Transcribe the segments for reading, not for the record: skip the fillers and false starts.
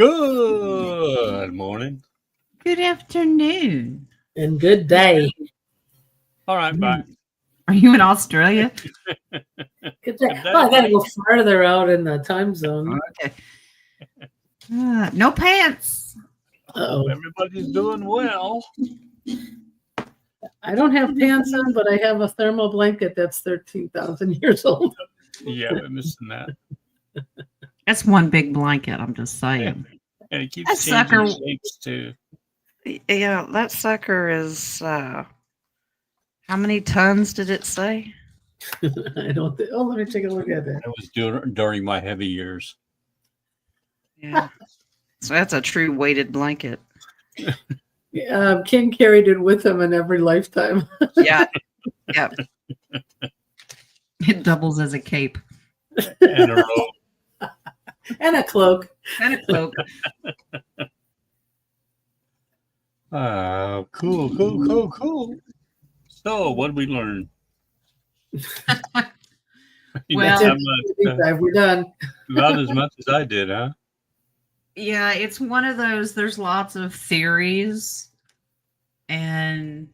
Good morning. Good afternoon. And good day. All right, bye. Are you in Australia? Good day. Well, I got to go farther out in the time zone. Okay. No pants. Uh-oh. Everybody's doing well. I don't have pants on, but I have a thermal blanket that's 13,000 years old. Yeah, we're missing that. That's one big blanket, I'm just saying. And it keeps That changing sucker- shapes too. Yeah, that sucker is, how many tons did it say? I don't think. Oh, let me take a look at that. It was during my heavy years. Yeah. So that's a true weighted blanket. King carried it with him in every lifetime. Yeah. Yep. It doubles as a cape And a robe. And a cloak. and a cloak. Cool. So, what did we learn? You Well- didn't have much, We're done. not as much as I did, huh? Yeah, it's one of those. There's lots of theories and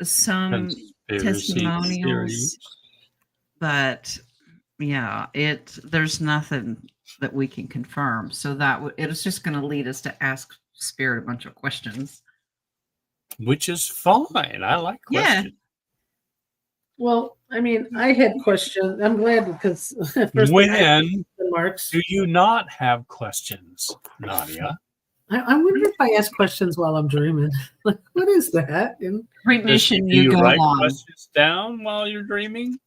some Conspiracy testimonials. theories. but yeah, there's nothing that we can confirm. So it's just going to lead us to ask Spirit a bunch of questions. Which is fine. I like Yeah. questions. Well, I mean, I had questions. I'm glad because first When the marks. do you not have questions, Nadia? I wonder if I ask questions while I'm dreaming. Like, what is that? And Remission, Do you go write on. questions down while you're dreaming?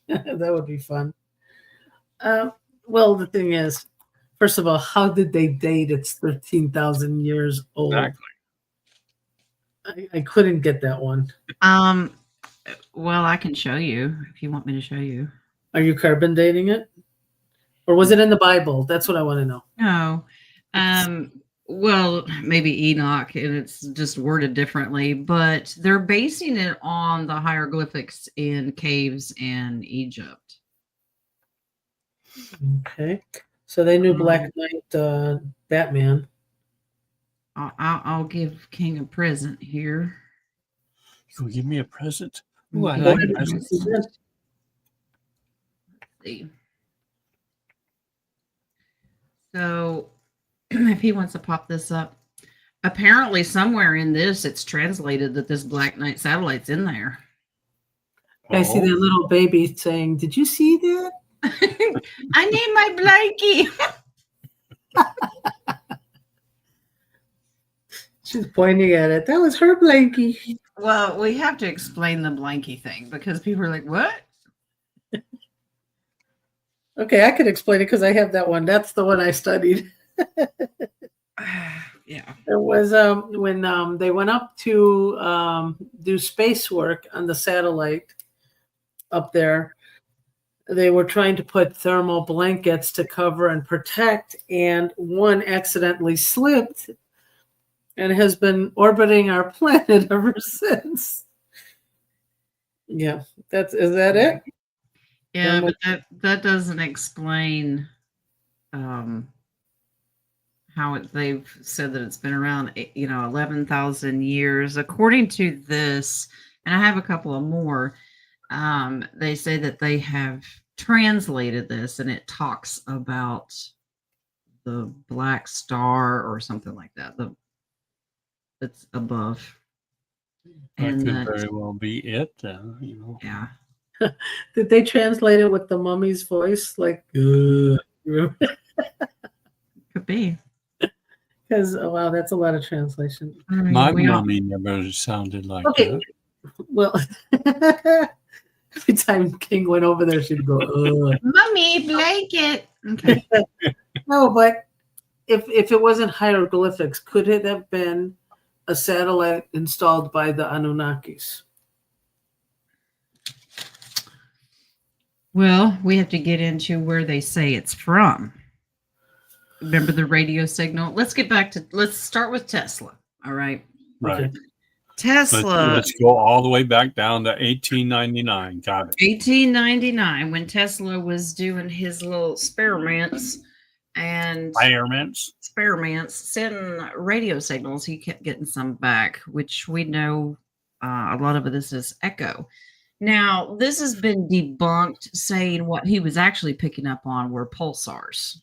that would be fun. Well, the thing is, first of all, how did they date? It's 13,000 years old. Exactly. I couldn't get that one. Well, I can show you if you want me to show you. Are you carbon dating it? Or was it in the Bible? That's what I want to know. No. Well, maybe Enoch, and it's just worded differently, but they're basing it on the hieroglyphics in caves in Egypt. Okay. So they knew Black Knight, Batman. I'll give King a present here. You give me a present? Ooh, I Go like ahead. presents. Let's see. So, if he wants to pop this up, apparently somewhere in this it's translated that this Black Knight satellite's in there. I see that little baby saying, "Did you see that?" I need my blankie. She's pointing at it. That was her blankie. Well, we have to explain the blankie thing because people are like, "What?" Okay, I could explain it because I have that one. That's the one I studied. Yeah. It was when they went up to do space work on the satellite up there. They were trying to put thermal blankets to cover and protect, and one accidentally slipped and has been orbiting our planet ever since. Yeah, is that it? Yeah, but that doesn't explain how they've said that it's been around 11,000 years. According to this, and I have a couple of more, they say that they have translated this and it talks about the black star or something like that. That's above. That And could very well be it. yeah. Did they translate it with the mummy's voice? Like, Could be. because wow, that's a lot of translation. My mommy never sounded like Okay. that. Well, every time King went over there, she'd go, "Ugh." Mummy, blanket. Okay. No, but if it wasn't hieroglyphics, could it have been a satellite installed by the Anunnakis? Well, we have to get into where they say it's from. Remember the radio signal? Let's start with Tesla. All right. Right. Okay. Tesla. Let's go all the way back down to 1899. Got it. 1899, when Tesla was doing his little experiments, and Experiments. sending radio signals. He kept getting some back, which we know a lot of this is echo. Now, this has been debunked, saying what he was actually picking up on were pulsars.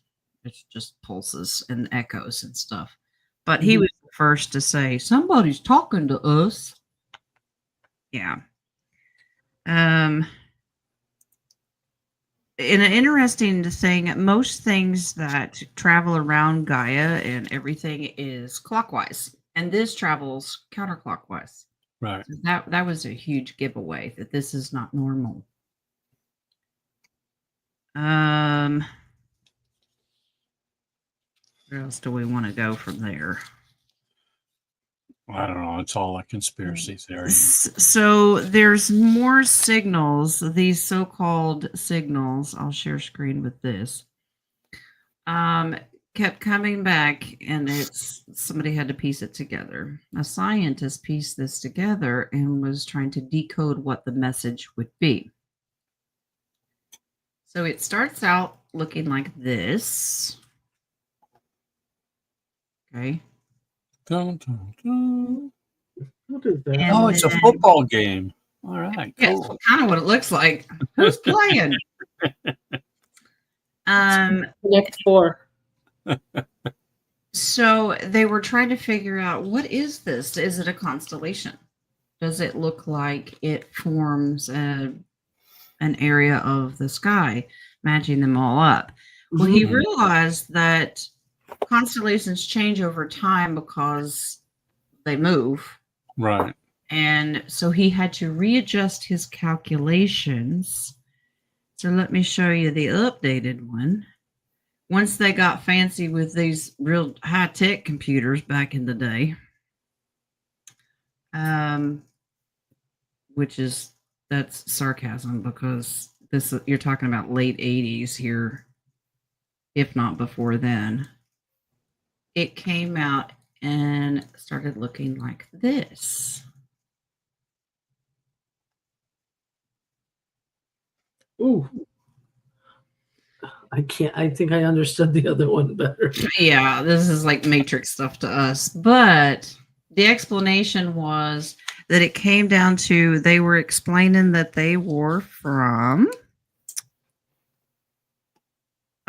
It's just pulses and echoes and stuff. But he was the first to say, somebody's talking to us. Yeah. And an interesting thing, most things that travel around Gaia and everything is clockwise. And this travels counterclockwise. Right. So that was a huge giveaway that this is not normal. Where else do we want to go from there? I don't know. It's all a conspiracy theory. So there's more signals, these so-called signals. I'll share screen with this. Kept coming back, and somebody had to piece it together. A scientist pieced this together and was trying to decode what the message would be. So it starts out looking like this. Okay. Dun, dun, dun. What is that? And Oh, it's a then- football game. All right. Yes, Cool. kind of what it looks like. Who's playing? Next 4. So they were trying to figure out, what is this? Is it a constellation? Does it look like it forms an area of the sky, matching them all up? Well, he realized that constellations change over time because they move. Right. And so he had to readjust his calculations. So let me show you the updated one. Once they got fancy with these real high-tech computers back in the day, that's sarcasm, because you're talking about late 80s here, if not before then. It came out and started looking like this. Ooh. I think I understood the other one better. Yeah, this is like Matrix stuff to us. But the explanation was that it came down to, they were explaining that they were from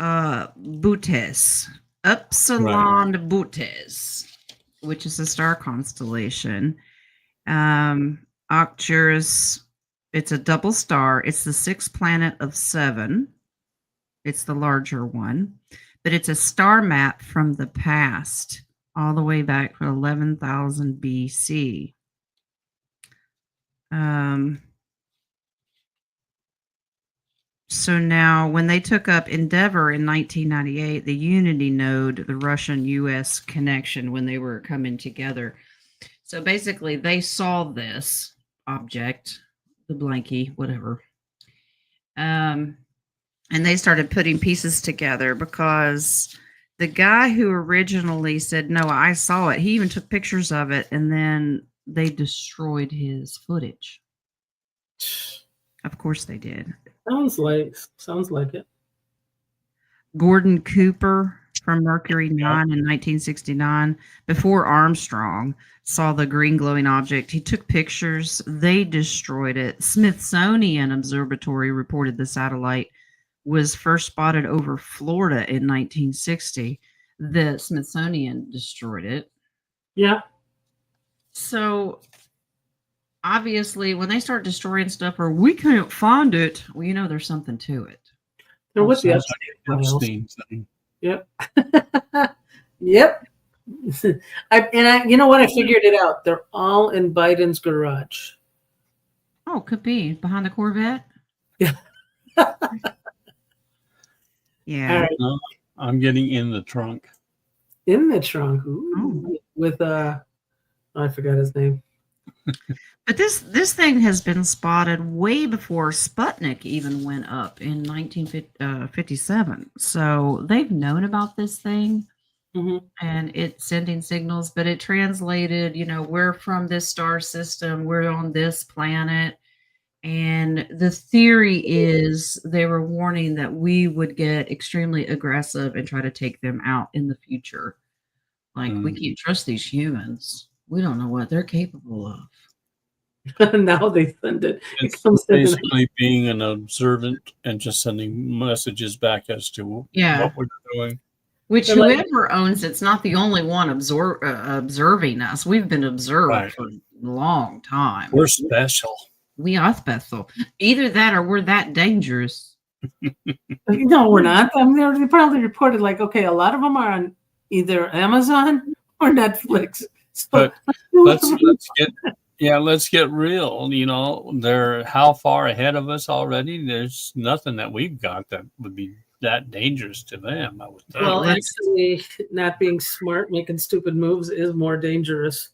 Butes, Upsilon Butes, which is a star constellation. Arcturus, it's a double star. It's the 6th planet of 7. It's the larger one, but it's a star map from the past, all the way back from 11,000 BC. So now, when they took up Endeavour in 1998, the Unity node, the Russian-U.S. connection, when they were coming together. So basically, they saw this object, the blankie, whatever. And they started putting pieces together, because the guy who originally said, no, I saw it, he even took pictures of it, and then they destroyed his footage. Of course they did. Sounds like it. Gordon Cooper from Mercury 9 in 1969, before Armstrong saw the green glowing object, he took pictures. They destroyed it. Smithsonian Observatory reported the satellite was first spotted over Florida in 1960. The Smithsonian destroyed it. Yeah. So obviously, when they start destroying stuff, or we can't find it, well, you know there's something to it. They're with the Sounds Epstein files. Epstein thing. Yep. Yep. You know what? I figured it out. They're all in Biden's garage. Oh, could be behind the Corvette. Yeah. Yeah. All right. No, I'm getting in the trunk. In the trunk. Ooh. With I forgot his name. But this thing has been spotted way before Sputnik even went up in 1957. So they've known about this thing, and it's sending signals, but it translated, we're from this star system, we're on this planet, And the theory is they were warning that we would get extremely aggressive and try to take them out in the future. Like, we can't trust these humans. We don't know what they're capable of. Now they send it. It It's comes in basically being an observant and just sending messages back as to Yeah. what we're doing. Which They're like- whoever owns it's not the only one observing us. We've been observed Right. for a long time. We're special. We are special. Either that or we're that dangerous. No, we're not. I mean, they probably reported like, okay, a lot of them are on either Amazon or Netflix. So But let's get real. You know, they're how far ahead of us already. There's nothing that we've got that would be that dangerous to them, I would think. well, let's- actually, not being smart, making stupid moves is more dangerous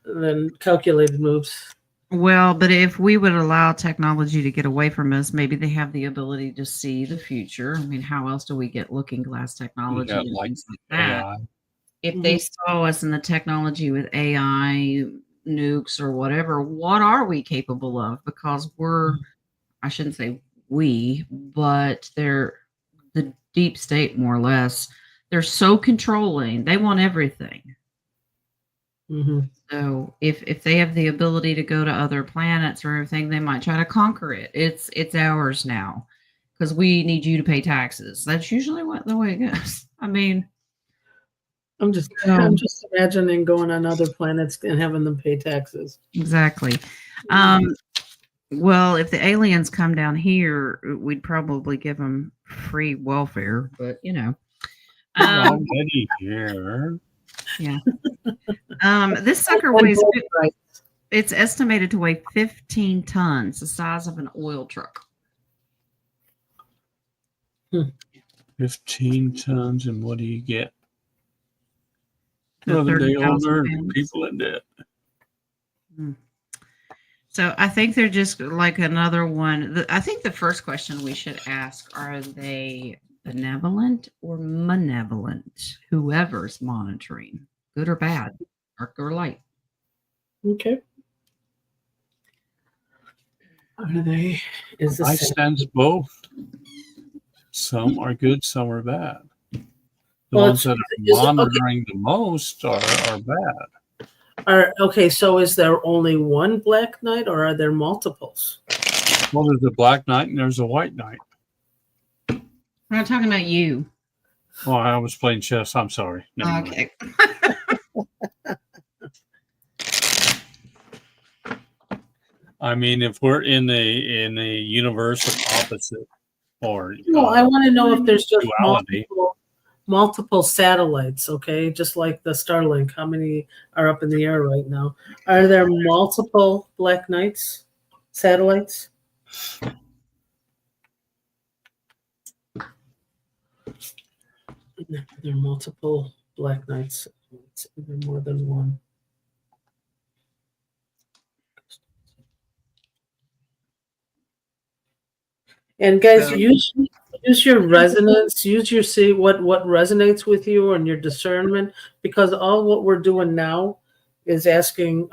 than calculated moves. Well, but if we would allow technology to get away from us, maybe they have the ability to see the future. I mean, how else do we get looking glass technology Yeah, and like things like that? AI. If they saw us in the technology with AI, nukes, or whatever, what are we capable of? Because I shouldn't say we, but they're the deep state, more or less. They're so controlling. They want everything. Mm-hmm. So if they have the ability to go to other planets or everything, they might try to conquer it. It's ours now because we need you to pay taxes. That's usually the way it goes. I mean, I'm just imagining going on other planets and having them pay taxes. exactly. Well, if the aliens come down here, we'd probably give them free welfare, but you know. Already here. This sucker weighs. It's estimated to weigh 15 tons, the size of an oil truck. 15 tons, and what do you get? The Another day 30,000 older, pounds. people in debt. So I think they're just like another one. I think the first question we should ask, are they benevolent or malevolent? Whoever's monitoring, good or bad, dark or light. Okay. Are they? Is I this sense both. Some are good, some are bad. The Well, ones that is are it- monitoring the most are bad. okay? So is there only one Black Knight, or are there multiples? Well, there's a black knight and there's a white knight. We're not talking about you. Oh, I was playing chess. I'm sorry. Never mind. Okay. I mean, if we're in a universe of opposite or No, I want to know if there's just duality. multiple satellites. Okay, just like the Starlink. How many are up in the air right now? Are there multiple Black Knights satellites? There are multiple Black Knights. Are there more than one? And guys, use your resonance. Use your see what resonates with you and your discernment, because all what we're doing now is asking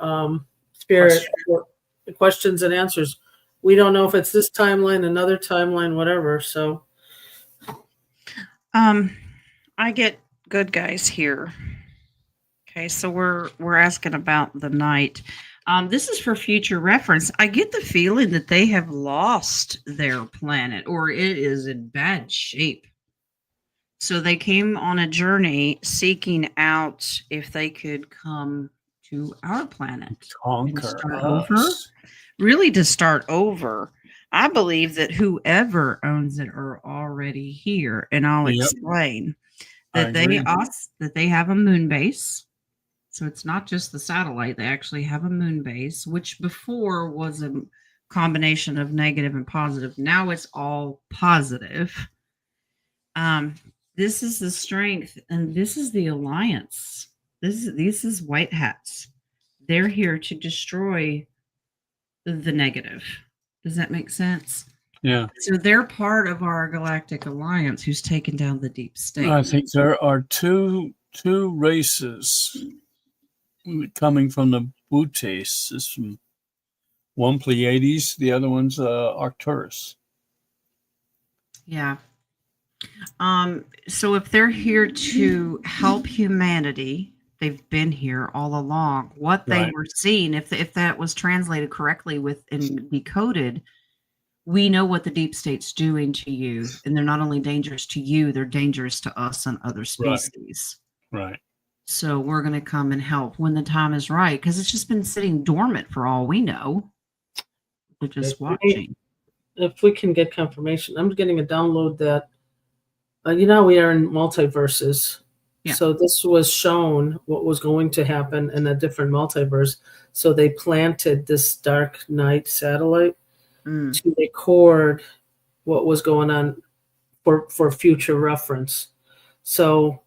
spirit for questions and answers. We don't know if it's this timeline, another timeline, whatever. So, I get good guys here. Okay, so we're asking about the night. This is for future reference. I get the feeling that they have lost their planet, or it is in bad shape. So they came on a journey seeking out if they could come to our planet. Conquer start us. over? Really, to start over. I believe that whoever owns it are already here, and I'll Yep. explain I that agree. they have a moon base. So it's not just the satellite; they actually have a moon base, which before was a combination of negative and positive. Now it's all positive. This is the strength, and this is the alliance. This is white hats. They're here to destroy the negative. Does that make sense? Yeah. So they're part of our galactic alliance who's taken down the deep state. I think there are two races coming from the Butte system. One Pleiades, the other one's Arcturus. Yeah. So if they're here to help humanity, they've been here all along. What they Right. were seeing, if that was translated correctly with and decoded, we know what the deep state's doing to you, and they're not only dangerous to you, they're dangerous to us and other species. Right. So we're going to come and help when the time is right, because it's just been sitting dormant for all we know. They're just watching. If we can get confirmation, I'm getting a download that, we are in multiverses. Yeah. So this was shown what was going to happen in a different multiverse. So they planted this dark night satellite to record what was going on for future reference. So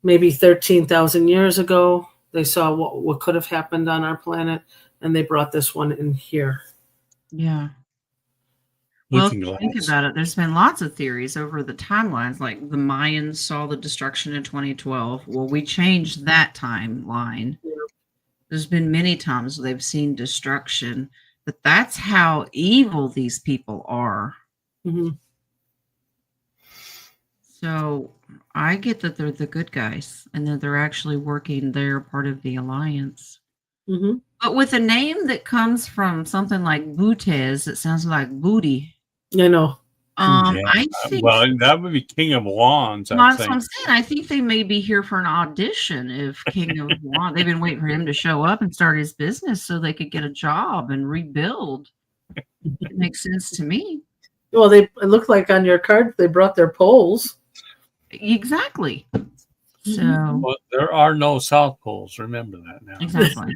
maybe 13,000 years ago, they saw what could have happened on our planet, and they brought this one in here. Yeah. Well, if Looking you think glass. about it, there's been lots of theories over the timelines. Like the Mayans saw the destruction in 2012. Well, we changed that timeline. Yeah. There's been many times they've seen destruction, but that's how evil these people are. Mm-hmm. So I get that they're the good guys and that they're actually working. They're part of the alliance. Mm-hmm. But with a name that comes from something like Butes, it sounds like booty. I know. Yeah. I think that would be King of Wands, I that's think. what I'm saying. I think they may be here for an audition. If King of Wands, they've been waiting for him to show up and start his business so they could get a job and rebuild. It makes sense to me. Well, it looked like on your card they brought their poles. Exactly. So Well, there are no South Poles. Remember that now. exactly.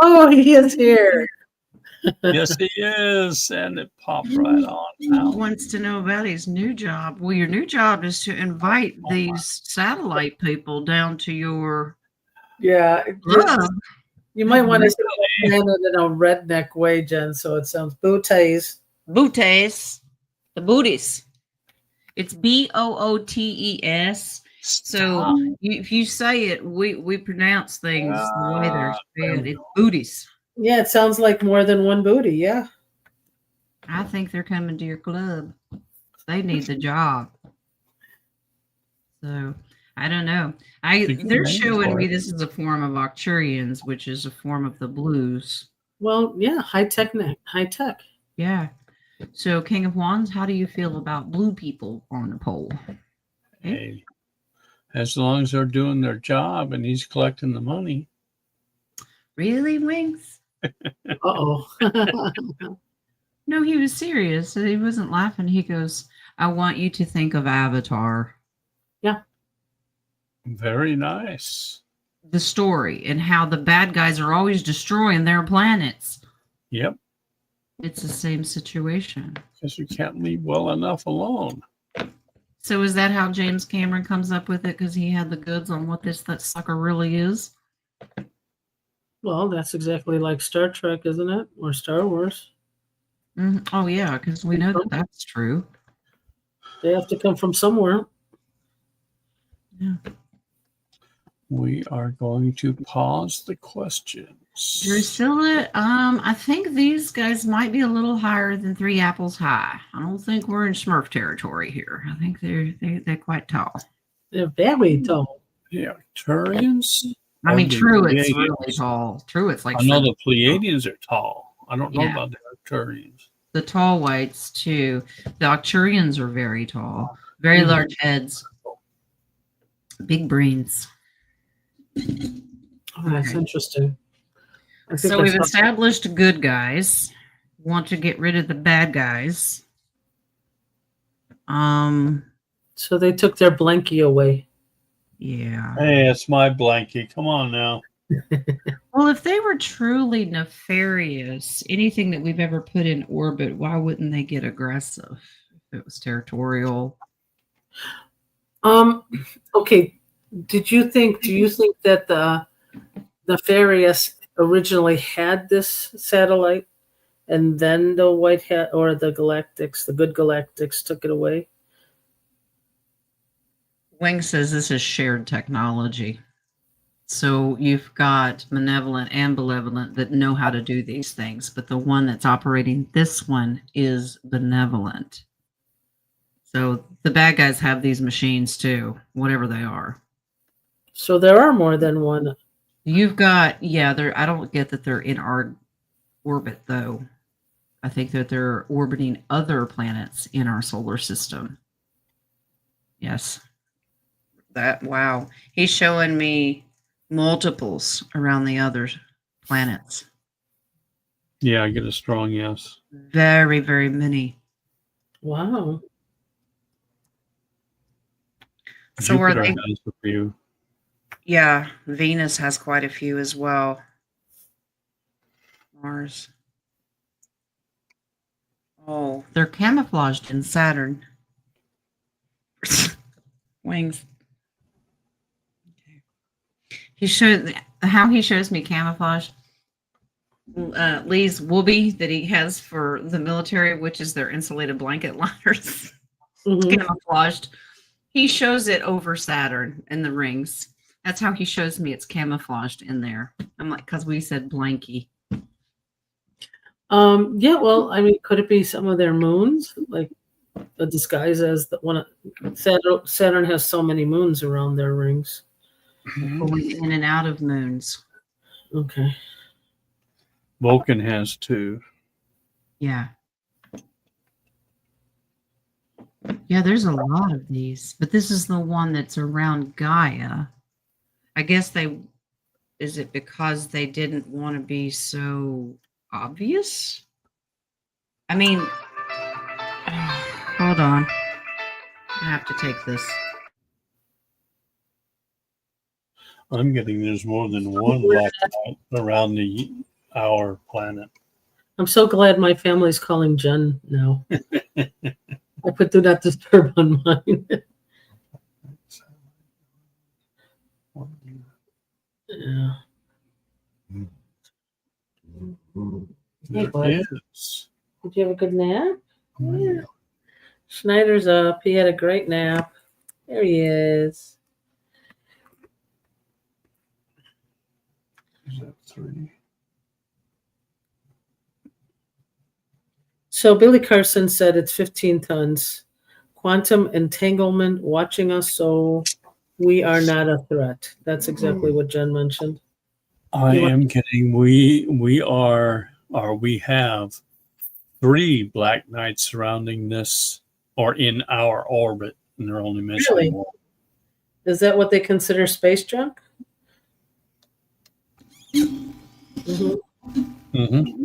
Oh, he is here. Yes, he is. And it popped right on now. Wants to know about his new job. Well, your new job is to invite these satellite people down to your Yeah. club. You might want to say it in a redneck way, Jen, so it sounds booties. Bootes, the booties. It's Bootes. So if you say it, we pronounce things the way they're said. It's booties. Yeah, it sounds like more than one booty. Yeah. I think they're coming to your club. They need the job. So I don't know. They're showing me this is a form of Arcturians, which is a form of the blues. Well, yeah, high tech. Yeah. So King of Wands, how do you feel about blue people on the pole? Hey, as long as they're doing their job and he's collecting the money. Really, Wings? Uh-oh. No, he was serious. He wasn't laughing. He goes, I want you to think of Avatar. Yeah. Very nice. The story and how the bad guys are always destroying their planets. Yep. It's the same situation. Because you can't leave well enough alone. So is that how James Cameron comes up with it? Because he had the goods on what that sucker really is? Well, that's exactly like Star Trek, isn't it? Or Star Wars. Mm-hmm. Oh, yeah, because we know that that's true. They have to come from somewhere. Yeah. We are going to pause the questions. Drusilla, I think these guys might be a little higher than 3 apples high. I don't think we're in Smurf territory here. I think they're quite tall. They're very tall. The Arcturians? I mean, the Truett's Pleiadians? really tall. Truett's like I know the Pleiadians are tall. I don't know Yeah. about the Arcturians. the tall whites too. The Arcturians are very tall, very large heads, big brains. Oh, that's interesting. I think So we've that's- established good guys. Want to get rid of the bad guys. So they took their blankie away. Yeah. Hey, it's my blankie. Come on now. Well, if they were truly nefarious, anything that we've ever put in orbit, why wouldn't they get aggressive if it was territorial? Okay. Do you think that the nefarious originally had this satellite and then the white hat or the Galactics, the good Galactics took it away? Wing says this is shared technology. So you've got Benevolent and Benevolent that know how to do these things, but the one that's operating this one is Benevolent. So the bad guys have these machines too, whatever they are. So there are more than one. You've got, I don't get that they're in our orbit though. I think that they're orbiting other planets in our solar system. Yes. Wow. He's showing me multiples around the other planets. Yeah, I get a strong yes. Very, very many. Wow. So are Jupiter they? has a few. Yeah, Venus has quite a few as well. Mars. Oh, they're camouflaged in Saturn. Wings. Okay. He showed how he shows me camouflage. Lee's whoopee that he has for the military, which is their insulated blanket liners, camouflaged. He shows it over Saturn in the rings. That's how he shows me it's camouflaged in there. I'm like, because we said blanky. Yeah, well, I mean, could it be some of their moons, like a disguise as the one? Saturn has so many moons around their rings. Going in and out of moons. Okay. Vulcan has 2. Yeah. Yeah, there's a lot of these, but this is the one that's around Gaia. I guess is it because they didn't want to be so obvious? I mean, hold on. I have to take this. I'm getting there's more than one black light around our planet. I'm so glad my family's calling Jen now. I put do not disturb on mine. Yeah. Hey, bud. Yes. Did you have a good nap? Yeah. Schneider's up. He had a great nap. There he is. Is that 3? So Billy Carson said it's 15 tons. Quantum entanglement watching us, so we are not a threat. That's exactly what Jen mentioned. I am kidding. We are, or we have 3 black knights surrounding this or in our orbit, and they're only missing Really? 1. Is that what they consider space junk? Mm-hmm.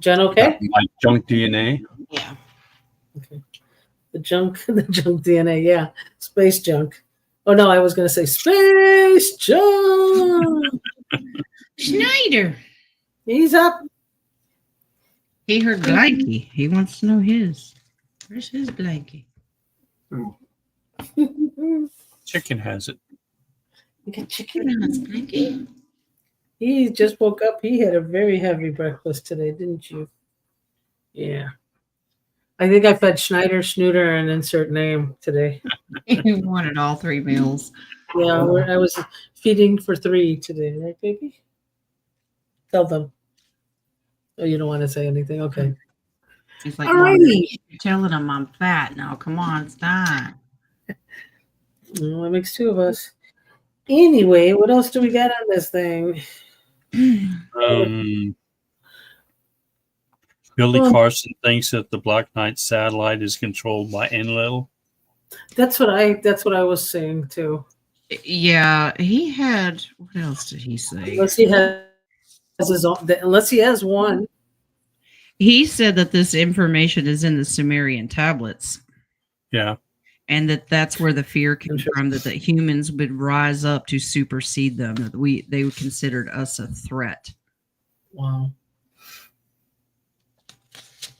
Jen, okay? Like junk DNA. Yeah. Okay. The junk DNA, yeah. Space junk. Oh no, I was gonna say space junk. Schneider. He's up. He heard blankie. He wants to know his. Where's his blankie? Chicken has it. You got Chicken on his blankie? He just woke up. He had a very heavy breakfast today, didn't you? Yeah. I think I fed Schneider, Schnooter, and insert name today. He wanted all 3 meals. Yeah, I was feeding for 3 today, right, baby? Tell them. Oh, you don't want to say anything? Okay. He's like, Alrighty. you're telling him I'm fat now. Come on, stop. Well, that makes 2 of us. Anyway, what else do we got on this thing? Billy Carson thinks that the Black Knight satellite is controlled by Enlil. That's what I was saying too. Yeah, he had. What else did he say? Unless he has his own, unless he has one. He said that this information is in the Sumerian tablets. Yeah. And that's where the fear came from, that the humans would rise up to supersede them. That they considered us a threat. Wow.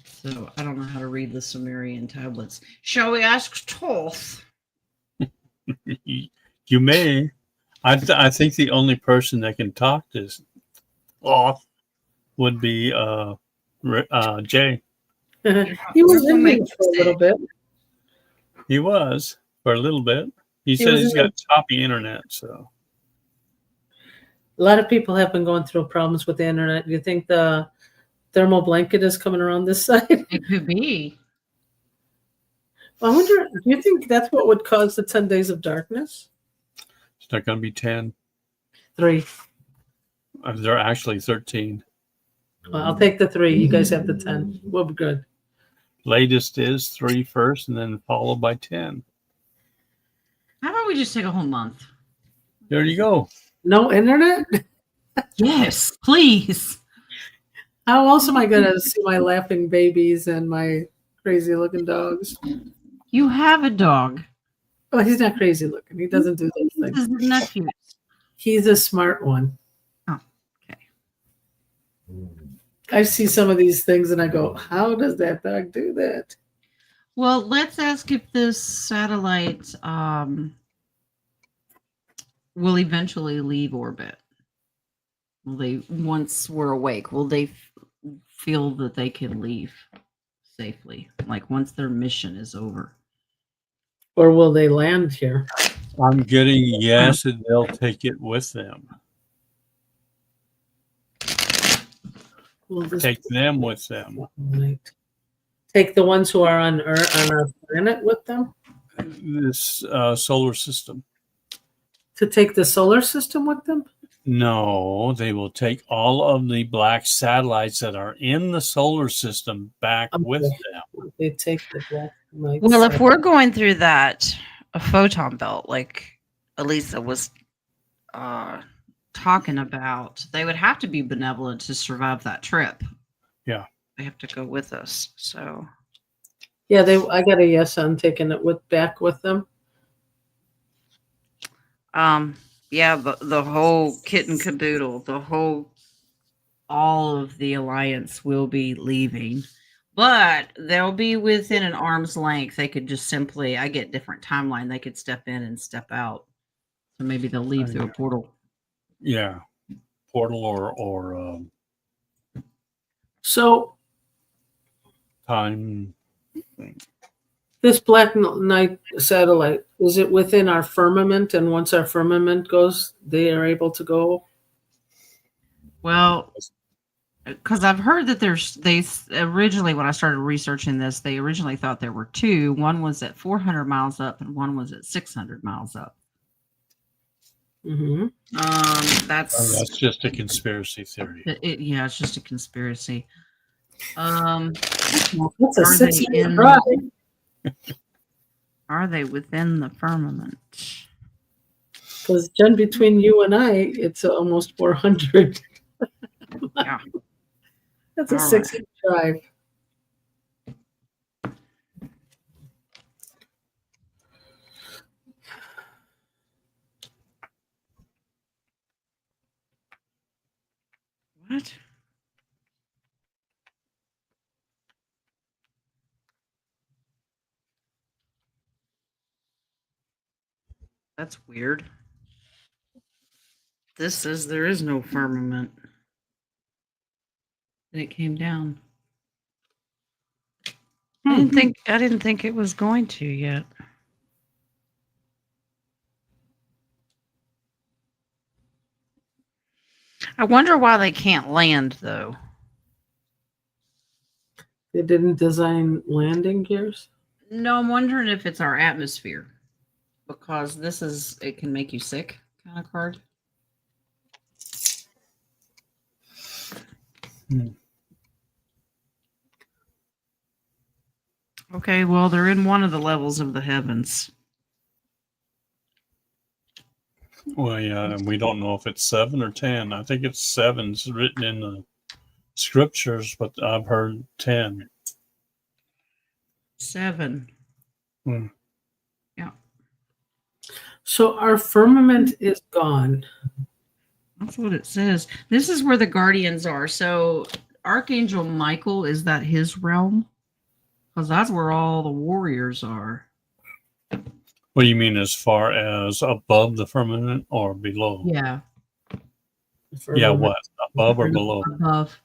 So I don't know how to read the Sumerian tablets. Shall we ask Toth? You may. I think the only person that can talk this off would be Jay. He was in there for a little bit. He was for a little bit. He said he's got choppy internet, so A lot of people have been going through problems with the internet. Do you think the thermal blanket is coming around this side? It could be. I wonder, do you think that's what would cause the 10 days of darkness? It's not going to be 10. 3. They're actually 13. Well, I'll take the 3. You guys have the 10. We'll be good. Latest is 3 first, and then followed by 10. How about we just take a whole month? There you go. No internet? Yes, please. How else am I going to see my laughing babies and my crazy looking dogs? You have a dog. Oh, he's not crazy looking. He doesn't do those This things. is his nephew. He's a smart one. Oh, okay. I see some of these things and I go, how does that dog do that? Well, let's ask if this satellite will eventually leave orbit. Will they, once we're awake, will they feel that they can leave safely? Like once their mission is over? Or will they land here? I'm getting yes, and they'll take it with them. Will this Take them with them. Right. Take the ones who are on Earth, on our planet with them? This solar system. To take the solar system with them? No, they will take all of the black satellites that are in the solar system back with them. They take the black lights. Well, if we're going through that, a photon belt, like Elisa was Talking about, they would have to be benevolent to survive that trip. Yeah. they have to go with us. So Yeah, I got a yes on taking it back with them. Yeah, the whole kit and caboodle, all of the alliance will be leaving, but they'll be within an arm's length. They could just simply, I get different timeline. They could step in and step out. So maybe they'll leave through a portal. Yeah, portal or So time. this Black Knight satellite, is it within our firmament? And once our firmament goes, they are able to go? Well, because I've heard that they originally, when I started researching this, they originally thought there were two. One was at 400 miles up and one was at 600 miles up. Mm-hmm. That's just a conspiracy theory. Yeah, it's just a conspiracy. That's a Are they 6-minute drive. Are they within the firmament? Because Jen, between you and I, it's almost 400. Yeah. That's a All 6-minute drive. What? That's weird. This says there is no firmament. And it came down. I didn't think it was going to yet. I wonder why they can't land though. They didn't design landing gears? No, I'm wondering if it's our atmosphere. Because it can make you sick kind of card. Okay, well, they're in one of the levels of the heavens. Well, yeah, and we don't know if it's 7 or 10. I think it's 7's written in the scriptures, but I've heard 10. 7. Hmm. Yeah. So our firmament is gone. That's what it says. This is where the guardians are. So Archangel Michael, is that his realm? Because that's where all the warriors are. What do you mean as far as above the firmament or below? Yeah. Yeah, what? Above or below? Above.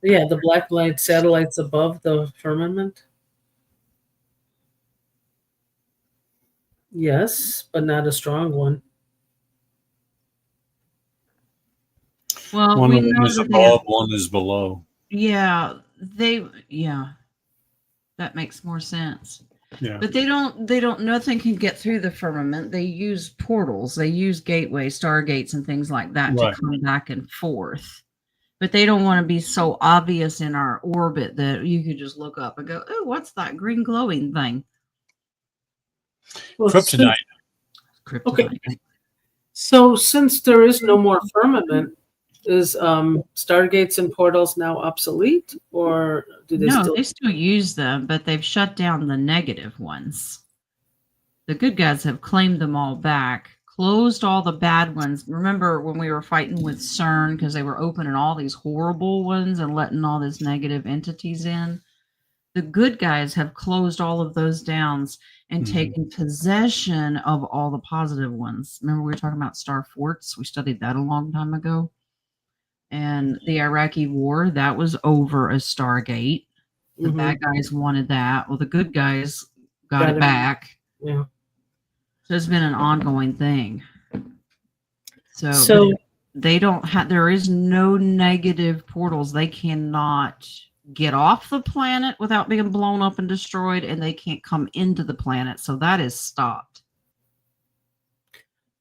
Yeah, the black light satellites above the firmament. Yes, but not a strong one. Well, One we of them know is that they have, above, one is below. yeah, that makes more sense. Yeah. But nothing can get through the firmament. They use portals, they use gateways, stargates, and things like that Right. to come back and forth. But they don't want to be so obvious in our orbit that you could just look up and go, oh, what's that green glowing thing? Well, Kryptonite. Kryptonite. Okay. So since there is no more firmament, is stargates and portals now obsolete, or do they No, still? they still use them, but they've shut down the negative ones. The good guys have claimed them all back, closed all the bad ones. Remember when we were fighting with CERN because they were opening all these horrible ones and letting all these negative entities in? The good guys have closed all of those downs and taken possession of all the positive ones. Remember we were talking about star forts? We studied that a long time ago. And the Iraqi war, that was over a Stargate. The bad guys wanted that. Well, the good guys got it back. Yeah. So it's been an ongoing thing. So So they don't have, there is no negative portals. They cannot get off the planet without being blown up and destroyed, and they can't come into the planet. So that is stopped.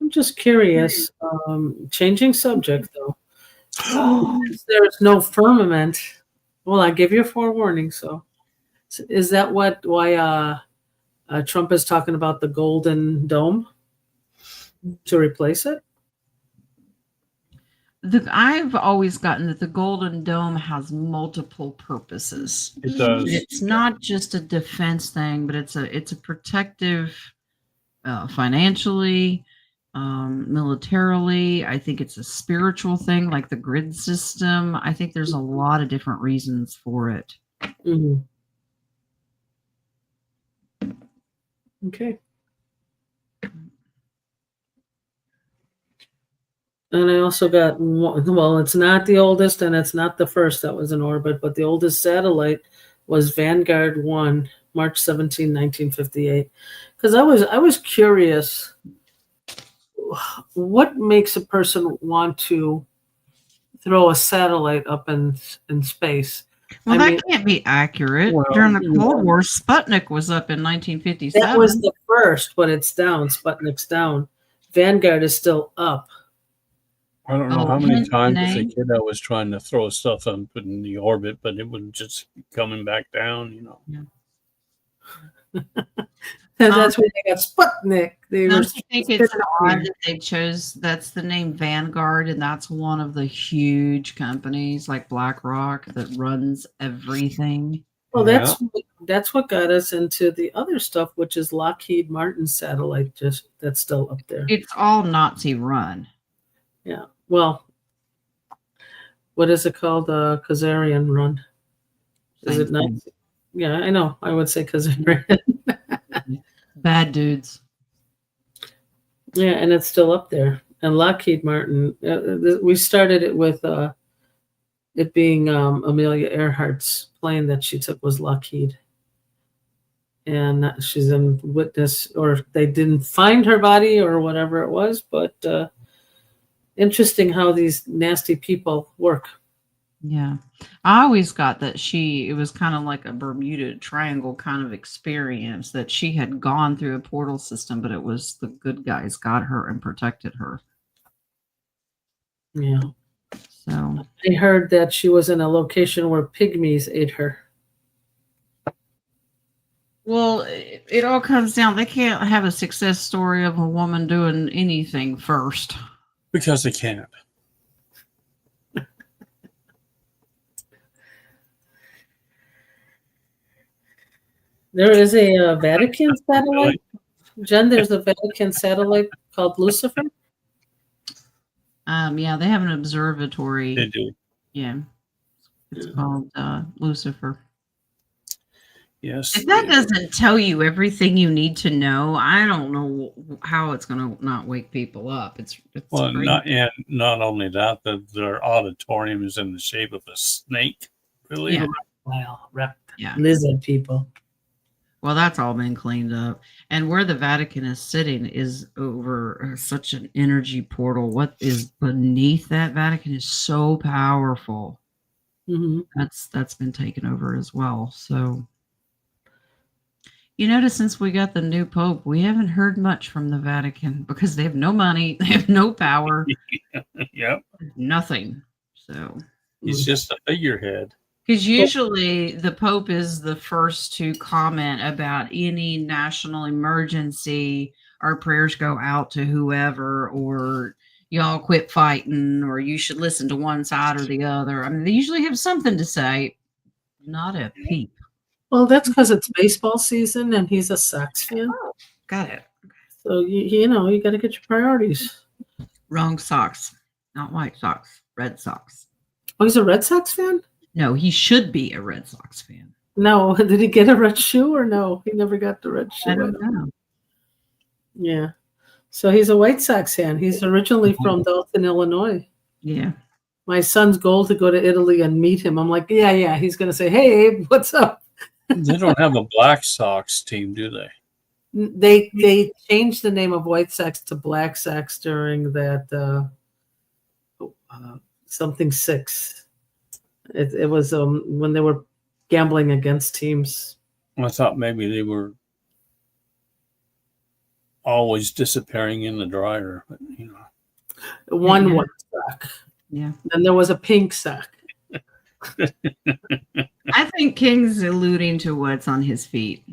I'm just curious, changing subject though. Since there's no firmament, well, I give you a forewarning. So is that why Trump is talking about the golden dome to replace it? I've always gotten that the Golden Dome has multiple purposes. It does. It's not just a defense thing, but it's a protective, financially, militarily. I think it's a spiritual thing, like the grid system. I think there's a lot of different reasons for it. Mm-hmm. Okay. And I also got one, well, it's not the oldest and it's not the first that was in orbit, but the oldest satellite was Vanguard 1, March 17, 1958. Because I was curious, what makes a person want to throw a satellite up in space? Well, that can't be accurate. Well, During the Cold War, Sputnik was up in 1957. That was the first, but it's down. Sputnik's down. Vanguard is still up. I don't know how many times as a kid I was trying to throw stuff up in the orbit, but it would just keep coming back down, you know. Yeah. And that's why they got Sputnik. I think it's odd that they chose, that's the name Vanguard, and that's one of the huge companies like BlackRock that runs everything. Well, that's what got us into the other stuff, which is Lockheed Martin's satellite, just that's still up there. It's all Nazi run. Yeah. Well, what is it called? Khazarian run. Is it not? Yeah, I know. I would say Khazarian. Bad dudes. Yeah, and it's still up there. And Lockheed Martin, we started it with it being Amelia Earhart's plane that she took was Lockheed. And she's in witness, or they didn't find her body or whatever it was, but interesting how these nasty people work. Yeah. I always got that it was kind of like a Bermuda Triangle kind of experience, that she had gone through a portal system, but it was the good guys got her and protected her. Yeah. So I heard that she was in a location where pygmies ate her. Well, it all comes down, they can't have a success story of a woman doing anything first. Because they can't. There is a Vatican satellite. Jen, there's a Vatican satellite called Lucifer. Yeah, they have an observatory. They do. Yeah. It's called Lucifer. Yes. If that doesn't tell you everything you need to know, I don't know how it's going to not wake people up. It's well, not only that, their auditorium is in the shape of a snake. Really? Yeah. Well, lizard people. Well, that's all been cleaned up. And where the Vatican is sitting is over such an energy portal. What is beneath that Vatican is so powerful. Hmm. That's been taken over as well. So you notice since we got the new pope, we haven't heard much from the Vatican because they have no money, they have no power, Yep. nothing. So He's just a figurehead. because usually the Pope is the first to comment about any national emergency. Our prayers go out to whoever, or y'all quit fighting, or you should listen to one side or the other. I mean, they usually have something to say. Not a peep. Well, that's because it's baseball season and he's a Sox fan. Got it. So you got to get your priorities. Wrong socks. Not White Sox. Red Sox. Oh, he's a Red Sox fan? No, he should be a Red Sox fan. No. Did he get a red shoe or no? He never got the red shoe. I don't know. Yeah. So he's a White Sox fan. He's originally from Dalton, Illinois. Yeah. My son's goal to go to Italy and meet him. I'm like, yeah. He's going to say, hey, Abe, what's up? They don't have a Black Sox team, do they? They changed the name of White Sox to Black Sox during that something 6. It was when they were gambling against teams. I thought maybe they were always disappearing in the dryer, but One Yeah. White Sox. Yeah. Then there was a pink sock. I think King's alluding to what's on his feet.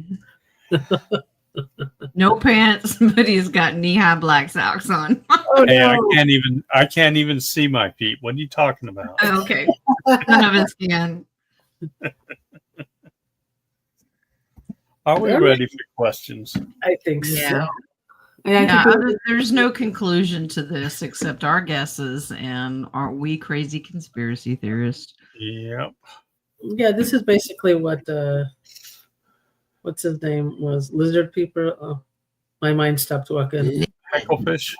No pants, but he's got knee-high black socks on. Oh, hey, no. I can't even see my feet. What are you talking about? Okay. None of us can. Are we ready for questions? I think Yeah. so. And I think There's no conclusion to this except our guesses, and aren't we crazy conspiracy theorists? Yep. yeah, this is basically what what's his name was, lizard people. Oh, my mind stopped working. Hecklefish.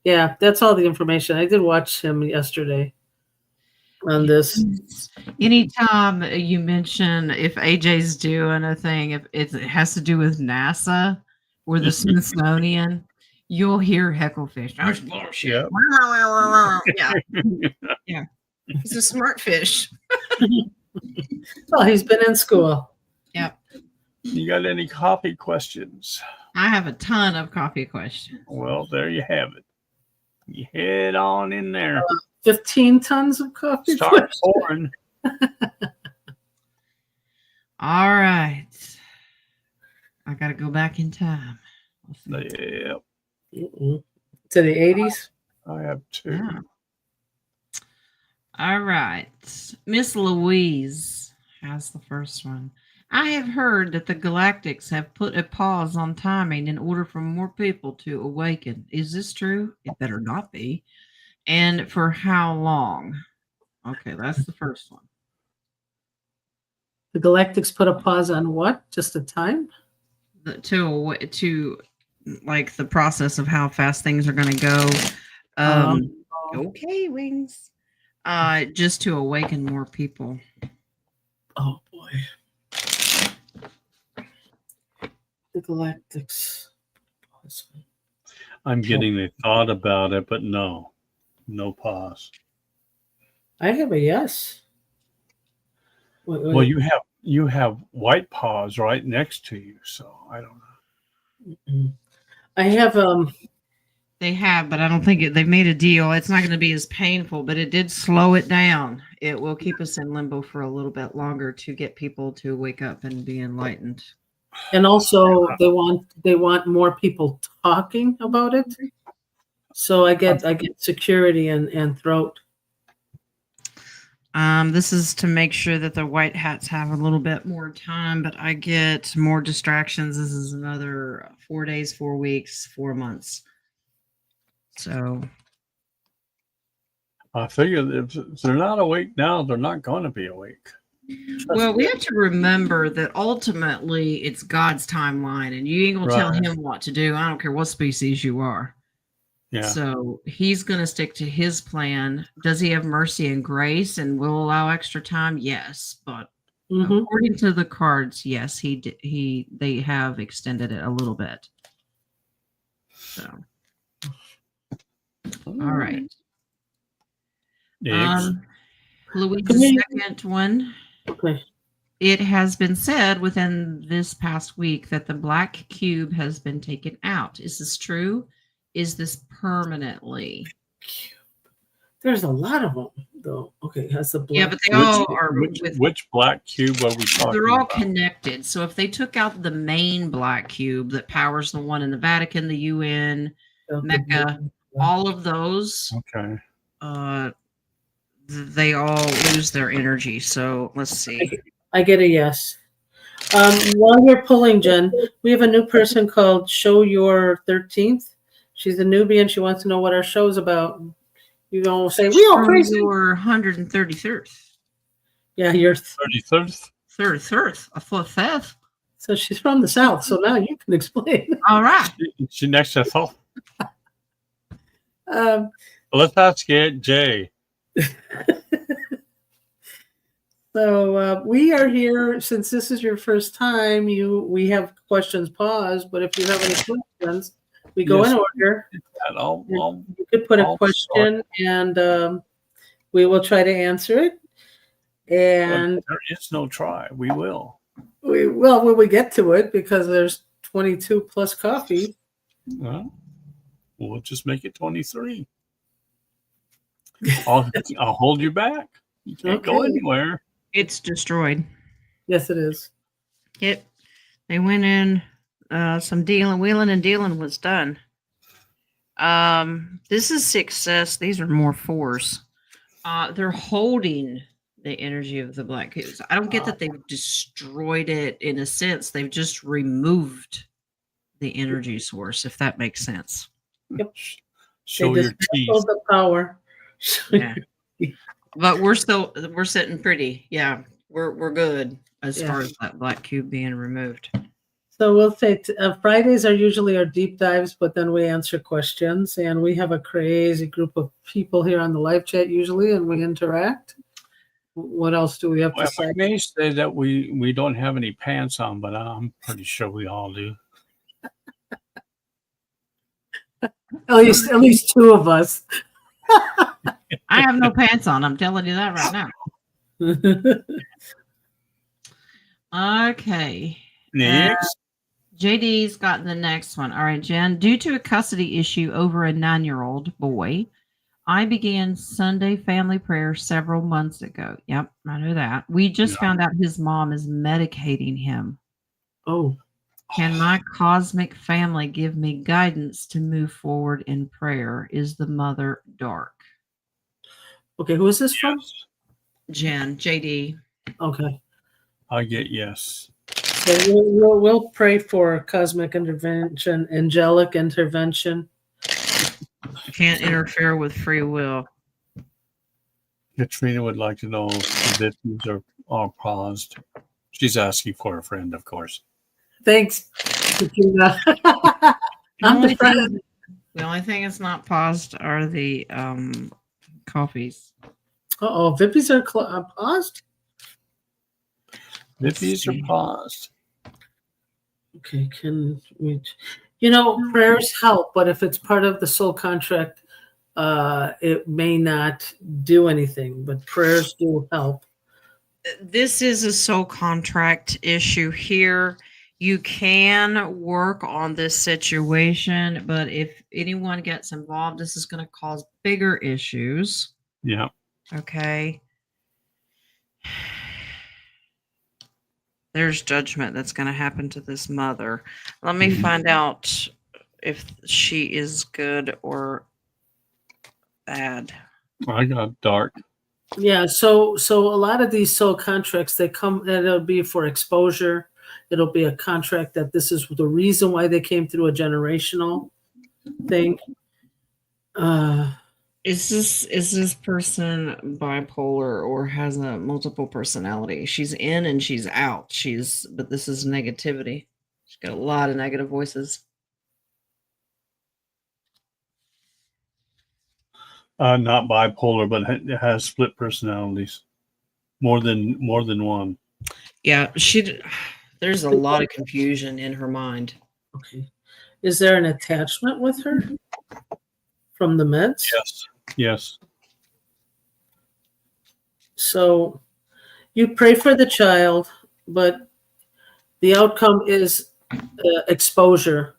Yeah, that's all the information. I did watch him yesterday on this. Anytime you mention if AJ's doing a thing, if it has to do with NASA or the Smithsonian, you'll hear Hecklefish. That's bullshit. Yep. Yeah. He's a smart fish. Well, he's been in school. You got any coffee questions? I have a ton of coffee questions. Well, there you have it. You head on in there. 15 tons of coffee. Start pouring. All right. I got to go back in time. Yep. Mm-mm. To the 80s. I have 2. Yeah. All right. Miss Louise has the first one. I have heard that the Galactics have put a pause on timing in order for more people to awaken. Is this true? It better not be. And for how long? Okay, that's the first one. The Galactics put a pause on what? Just a time? To like the process of how fast things are going to go. Okay, wings. Just to awaken more people. Oh boy. The Galactics. I'm getting a thought about it, but no pause. I have a yes. Well, you have white paws right next to you, so I don't know. Mm-mm. I have They have, but I don't think they've made a deal. It's not going to be as painful, but it did slow it down. It will keep us in limbo for a little bit longer to get people to wake up and be enlightened. and also they want more people talking about it. So I get security and throat. This is to make sure that the white hats have a little bit more time, but I get more distractions. This is another 4 days, 4 weeks, 4 months. So I figure if they're not awake now, they're not going to be awake. well, we have to remember that ultimately it's God's timeline, and you ain't gonna tell Right. him what to do. I don't care what species you are. Yeah. So he's gonna stick to his plan. Does he have mercy and grace and will allow extra time? Yes, but Mhm. According to the cards, yes, they have extended it a little bit. So, all right. Eggs. Louise's second one. Okay. It has been said within this past week that the black cube has been taken out. Is this true? Is this permanently? There's a lot of them, though. Okay, has the black. Yeah, but they all are Which black cube are we talking they're all about? connected. So if they took out the main black cube that powers the one in the Vatican, the UN, Mecca, all of those, Okay. they all lose their energy. So let's see. I get a yes. While you're pulling, Jen, we have a new person called Show Your 13th. She's a newbie and she wants to know what our show's about. You're going to say, we all crazy. Your 133rd. Yeah, you're 33rd? Third. So she's from the South. So now you can explain. All right. She next to Ethel. Um, Let's ask it, Jay. So we are here since this is your first time. We have questions paused, but if you have any questions, we go in order. You could put a question, and we will try to answer it. And there is no try. We will. When we get to it, because there's 22 plus coffee. Well, we'll just make it 23. I'll hold you back. You can't go anywhere. It's destroyed. Yes, it is. They went in, some wheeling and dealing was done. This is success. These are more fours. They're holding the energy of the black cubes. I don't get that they've destroyed it in a sense. They've just removed the energy source, if that makes sense. Yep. Show your teeth. The power. Yeah. But we're sitting pretty. Yeah, we're good as far as that black cube being removed. So we'll say Fridays are usually our deep dives, but then we answer questions, and we have a crazy group of people here on the live chat usually, and we interact. What else do we have to say? I may say that we don't have any pants on, but I'm pretty sure we all do. At least two of us. I have no pants on. I'm telling you that right now. Okay. Next. JD's got the next one. All right, Jen. Due to a custody issue over a 9-year-old boy, I began Sunday family prayer several months ago. Yep, I know that. We just found out his mom is medicating him. Oh. Can my cosmic family give me guidance to move forward in prayer? Is the mother dark? Okay, who is this from? Jen, JD. Okay. I get yes. So we'll pray for cosmic intervention, angelic intervention. Can't interfere with free will. Katrina would like to know if these are paused. She's asking for a friend, of course. Thanks, Katrina. The only thing that's not paused are the coffees. Vippies are paused? Vippies are paused. Okay, can we... prayers help, but if it's part of the soul contract, it may not do anything, but prayers do help. This is a soul contract issue here. You can work on this situation, but if anyone gets involved, this is going to cause bigger issues. Yeah. Okay. There's judgment that's going to happen to this mother. Let me find out if she is good or bad. I got dark. Yeah, so a lot of these soul contracts, it'll be for exposure. It'll be a contract that this is the reason why they came through a generational thing. Is this person bipolar or has a multiple personality? She's in and she's out. But this is negativity. She's got a lot of negative voices. Not bipolar, but it has split personalities. More than one. Yeah, there's a lot of confusion in her mind. Okay. Is there an attachment with her from the meds? Yes. Yes. So you pray for the child, but the outcome is exposure.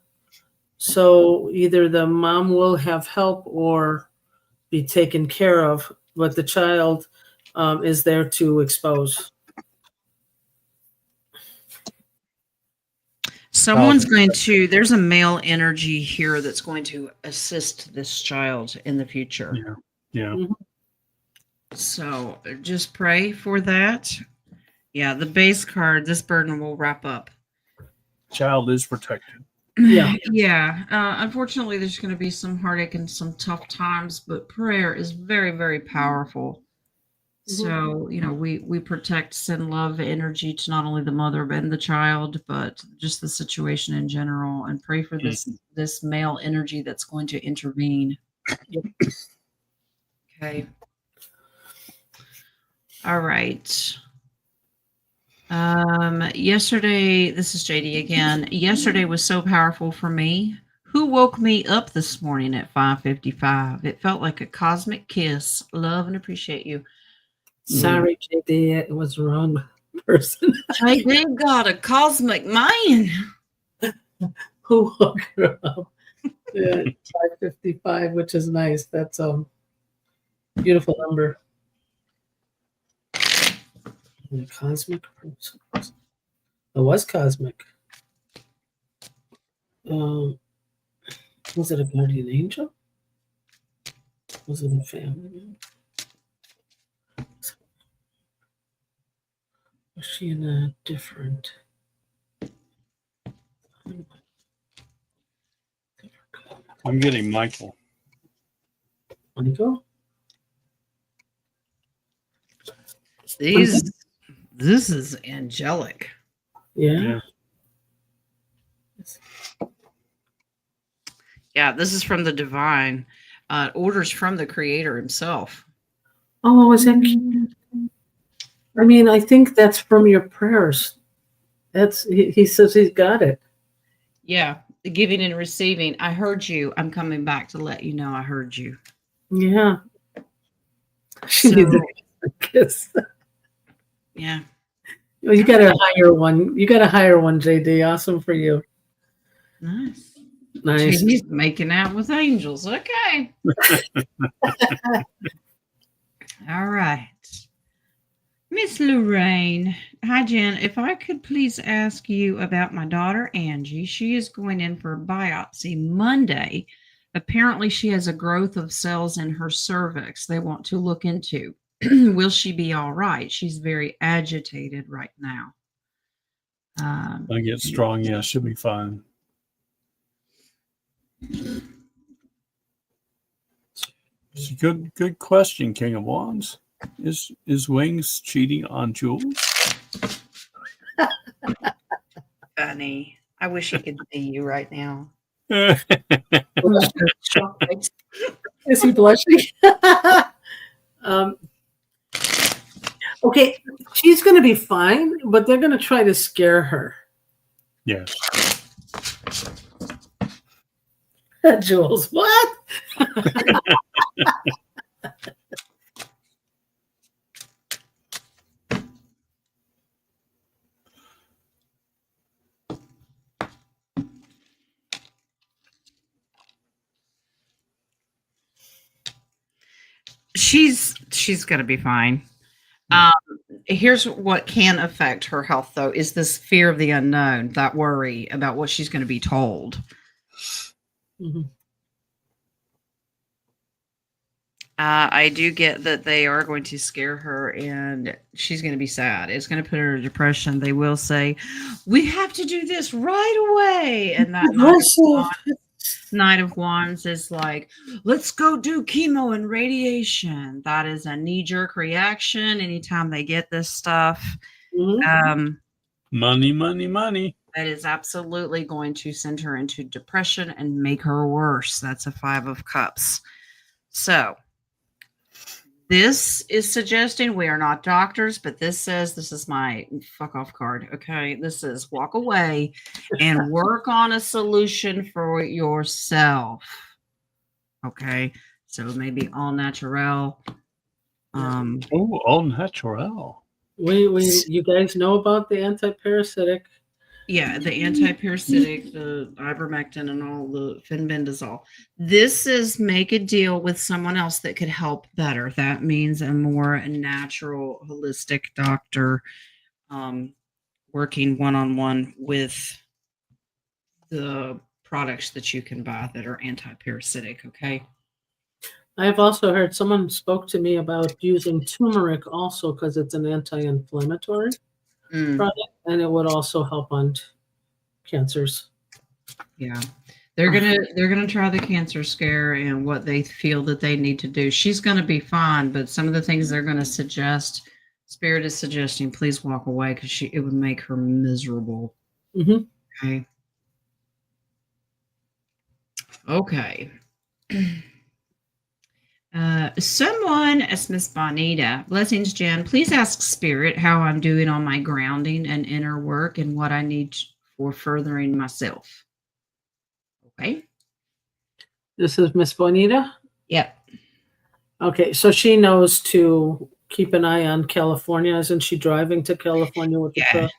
So either the mom will have help or be taken care of, but the child is there to expose. There's a male energy here that's going to assist this child in the future. Yeah. Yeah. Mhm. So just pray for that. Yeah, the base card, this burden will wrap up. Child is protected. Yeah. Yeah. Unfortunately, there's going to be some heartache and some tough times, but prayer is very, very powerful. So, we protect, send love energy to not only the mother and the child, but just the situation in general, and pray for this male energy that's going to intervene. Okay. All right. Yesterday, this is JD again. Yesterday was so powerful for me. Who woke me up this morning at 5:55? It felt like a cosmic kiss. Love and appreciate you. Sorry, JD, it was the wrong person. JD got a cosmic man. Who woke her up? Yeah, 5:55, which is nice. That's a beautiful number. The cosmic person. It was cosmic. Was it a guardian angel? Was it a family? Was she in a different? I'm getting Michael. Michael? This is angelic. Yeah. Yeah, this is from the divine. Orders from the creator himself. Oh, is that cute? I mean, I think that's from your prayers. He says he's got it. Yeah, the giving and receiving. I heard you. I'm coming back to let you know I heard you. Yeah. She So, needs a kiss. yeah. Well, you gotta hire one. You gotta hire one, JD. Awesome for you. Nice. Nice. He's making out with angels. Okay. All right. Miss Lorraine. Hi, Jen. If I could please ask you about my daughter, Angie. She is going in for a biopsy Monday. Apparently, she has a growth of cells in her cervix they want to look into. Will she be all right? She's very agitated right now. I get strong. Yeah, she'll be fine. It's a good question, King of Wands. Is Wings cheating on Jules? Funny. I wish he could see you right now. Is he blushing? Okay, she's going to be fine, but they're going to try to scare her. Yes. Jules, what? She's going to be fine. Here's what can affect her health, though, is this fear of the unknown, that worry about what she's going to be told. Mm-hmm. I do get that they are going to scare her and she's going to be sad. It's going to put her in depression. They will say, we have to do this right away. And that Knight of Wands is like, let's go do chemo and radiation. That is a knee-jerk reaction anytime they get this stuff. Mm-hmm. Money. That is absolutely going to send her into depression and make her worse. That's a 5 of Cups. So this is suggesting, we are not doctors, but this says, this is my fuck off card. Okay. This says walk away and work on a solution for yourself. Okay. So maybe all natural. Oh, all natural. You guys know about the anti-parasitic? Yeah, the anti-parasitic, the ivermectin, and all the fenbendazole. This is make a deal with someone else that could help better. That means a more natural, holistic doctor working one-on-one with the products that you can buy that are anti-parasitic. Okay. I've also heard someone spoke to me about using turmeric also because it's an anti-inflammatory product, and it would also help on cancers. Yeah. They're gonna try the cancer scare and what they feel that they need to do. She's gonna be fine, but some of the things they're gonna suggest, Spirit is suggesting, please walk away because it would make her miserable. Okay. Okay. Someone, as Miss Bonita, blessings, Jen. Please ask Spirit how I'm doing on my grounding and inner work and what I need for furthering myself. Okay. This is Miss Bonita? Yep. Okay, so she knows to keep an eye on California. Isn't she driving to California with the truck?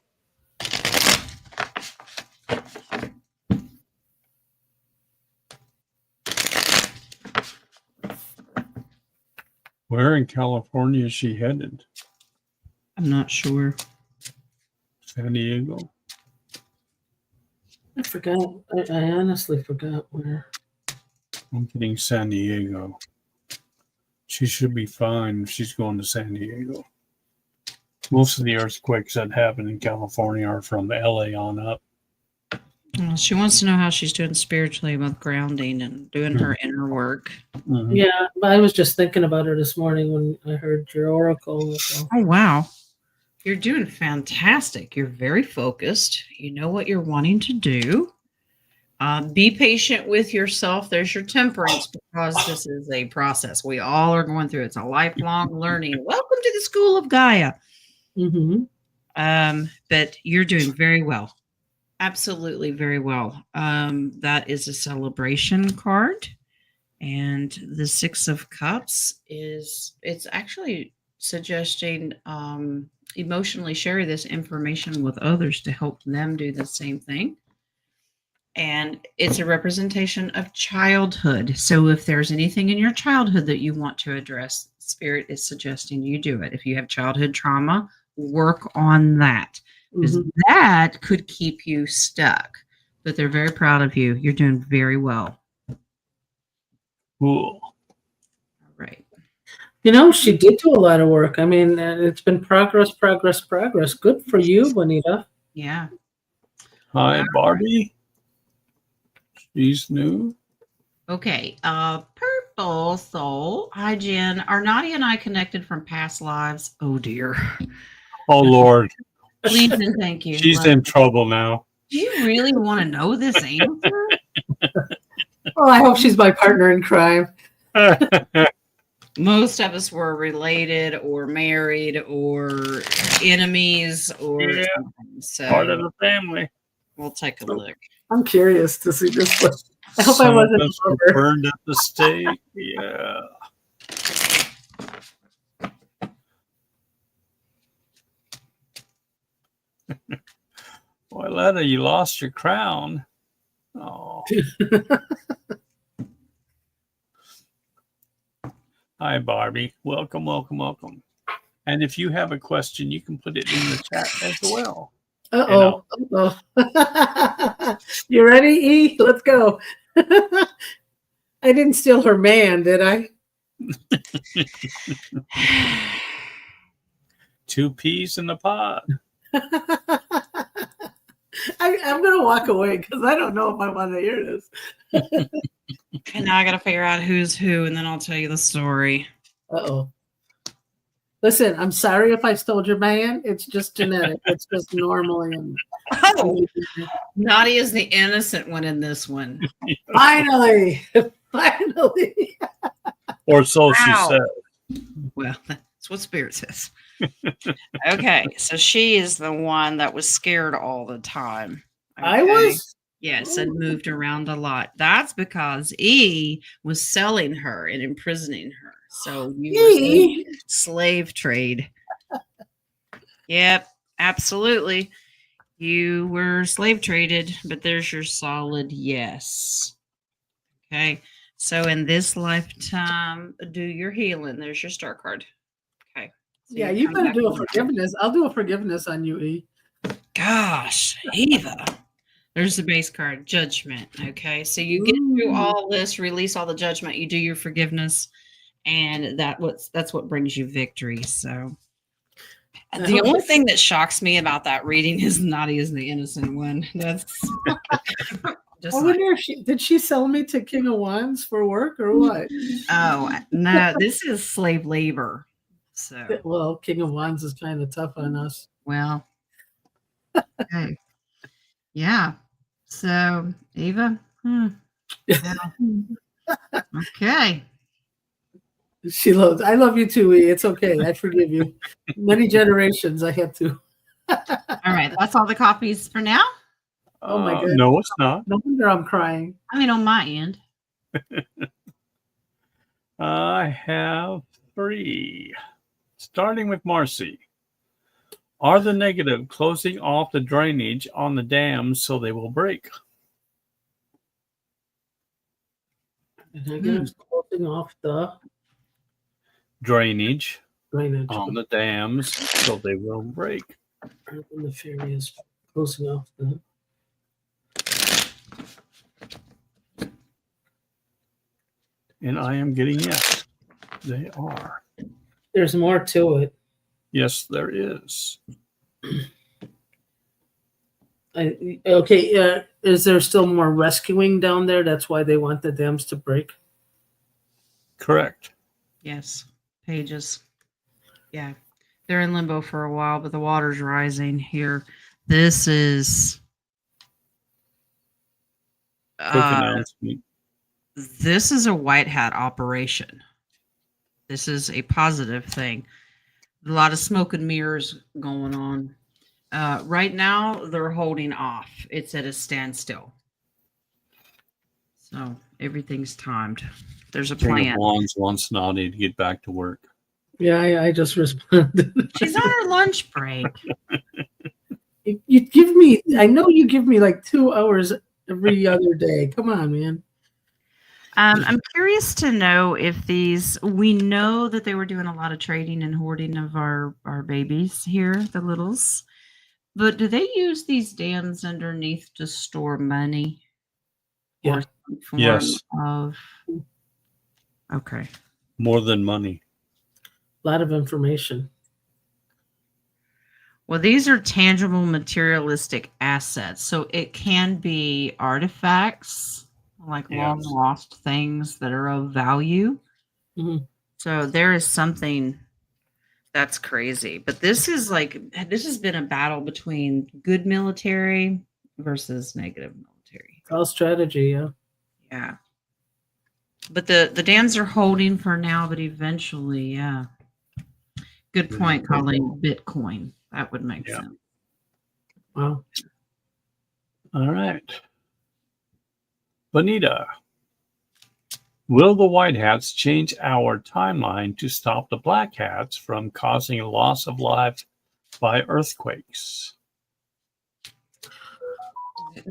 Where in California is she headed? I'm not sure. San Diego. I forgot. I honestly forgot where. I'm getting San Diego. She should be fine if she's going to San Diego. Most of the earthquakes that happen in California are from LA on up. Well, she wants to know how she's doing spiritually with grounding and doing her inner work. Mm-hmm. Yeah, but I was just thinking about her this morning when I heard your oracle. So. Oh, wow. You're doing fantastic. You're very focused. You know what you're wanting to do. Be patient with yourself. There's your temperance, because this is a process. We all are going through. It's a lifelong learning. Welcome to the School of Gaia. But you're doing very well. Absolutely very well. That is a celebration card. And the Six of Cups it's actually suggesting emotionally share this information with others to help them do the same thing. And it's a representation of childhood. So if there's anything in your childhood that you want to address, Spirit is suggesting you do it. If you have childhood trauma, work on that. Because that could keep you stuck. But they're very proud of you. You're doing very well. Cool. All right. You know, she did do a lot of work. I mean, it's been progress. Good for you, Bonita. Yeah. Hi, Barbie. She's new. Okay. Purple Soul. Hi, Jen. Are Nadia and I connected from past lives? Oh, dear. Oh, Lord. Please and thank you. She's in trouble now. Do you really want to know this answer? Well, I hope she's my partner in crime. Most of us were related or married or enemies or something. So part of the family. We'll take a look. I'm curious to see this one. I hope Some I wasn't of us were burned at the stake. Yeah. Boy, Letta, you lost your crown. Oh. Hi, Barbie. Welcome. And if you have a question, you can put it in the chat as well. Uh-oh. You ready, E? Let's go. I didn't steal her man, did I? 2 peas in the pod. I'm going to walk away because I don't know if I want to hear this. And now I got to figure out who's who, and then I'll tell you the story. Uh-oh. Listen, I'm sorry if I stole your man. It's just genetic. It's just normally. Oh, Nadia's the innocent one in this one. Finally. Or so she Wow. said. Well, that's what Spirit says. Okay, so she is the one that was scared all the time. I Okay? was. Yes, and moved around a lot. That's because E was selling her and imprisoning her. So you were slave trade. Yep, absolutely. You were slave traded, but there's your solid yes. Okay, so in this lifetime, do your healing. There's your star card. Okay. So Yeah, you come better back do a on. forgiveness. I'll do a forgiveness on you, E. Gosh, Eva. There's the base card, judgment. Okay, so you get through all this, release all the judgment, you do your forgiveness, and that's what brings you victory. So the only thing that shocks me about that reading is Nadia's the innocent one. That's just I wonder if did she sell me to King of Wands for work or what? oh no, this is slave labor. So Well, King of Wands is kind of tough on us. well, okay. Yeah. So Eva, yeah. Okay. She loves. I love you too, E. It's okay. I forgive you. Many generations I had to. All right, that's all the copies for now. Oh my God. No, it's not. No wonder I'm crying. I mean, on my end. I have 3. Starting with Marcy. Are the negative closing off the drainage on the dams so they will break? The negative's closing off the Drainage drainage. on the dams so they will break. And the fairy is closing off the. And I am getting yes. They are. There's more to it. Yes, there is. Okay. Is there still more rescuing down there? That's why they want the dams to break. Correct. Yes. Pages. Yeah. They're in limbo for a while, but the water's rising here. This is Quick announcement. this is a white hat operation. This is a positive thing. A lot of smoke and mirrors going on. Right now, they're holding off. It's at a standstill. So everything's timed. There's a King of plan. Wands wants Nadia to get back to work. Yeah, I just responded. She's on her lunch break. You give me. I know you give me like 2 hours every other day. Come on, man. I'm curious to know if we know that they were doing a lot of trading and hoarding of our babies here, the littles. But do they use these dams underneath to store money? Yeah. Or some form Yes. of okay. More than money. A lot of information. Well, these are tangible materialistic assets. So it can be artifacts, like long Yes. lost things that are of value. Mhm. So there is something that's crazy. But this has been a battle between good military versus negative military. It's all strategy, yeah. Yeah. But the dams are holding for now, but eventually, yeah. Good point, calling Bitcoin. That would make Yeah. sense. Wow. All right. Bonita. Will the White Hats change our timeline to stop the Black Hats from causing a loss of life by earthquakes?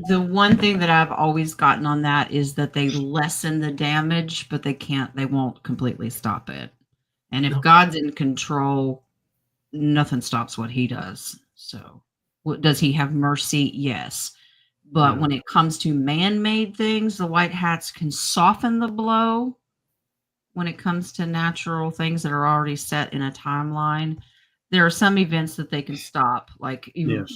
The one thing that I've always gotten on that is that they lessen the damage, but they won't completely stop it. And if No. God's in control, nothing stops what he does. So does he have mercy? Yes. But Yeah. when it comes to man-made things, the White Hats can soften the blow. When it comes to natural things that are already set in a timeline, there are some events that they can stop. Like Yes.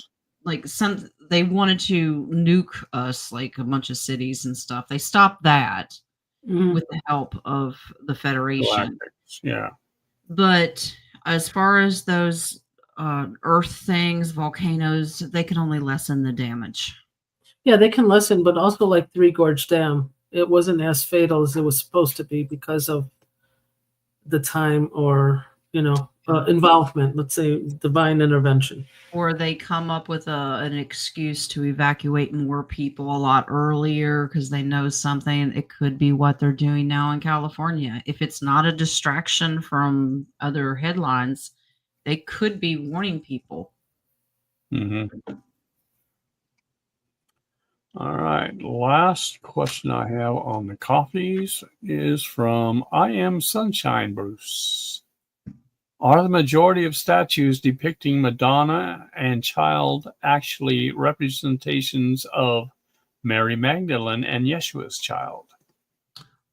They wanted to nuke us, like a bunch of cities and stuff. They stopped that Mhm. with the help of the Federation. Galactic. Yeah. But as far as those earth things, volcanoes, they can only lessen the damage. Yeah, they can lessen, but also like Three Gorge Dam, it wasn't as fatal as it was supposed to be because of the time or involvement. Let's say divine intervention. Or they come up with an excuse to evacuate more people a lot earlier because they know something. It could be what they're doing now in California. If it's not a distraction from other headlines, they could be warning people. Mm-hmm. All right. Last question I have on the coffees is from I Am Sunshine Bruce. Are the majority of statues depicting Madonna and child actually representations of Mary Magdalene and Yeshua's child?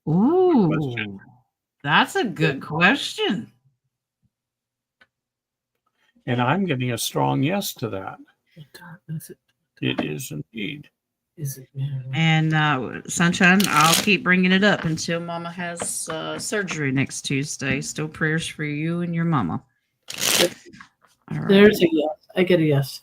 Ooh, Question. that's a good question. And I'm getting a strong yes to that. Is it? It is indeed. Is it Mary? And Sunshine, I'll keep bringing it up until Mama has surgery next Tuesday. Still prayers for you and your mama. All right. There's a yes. I get a yes.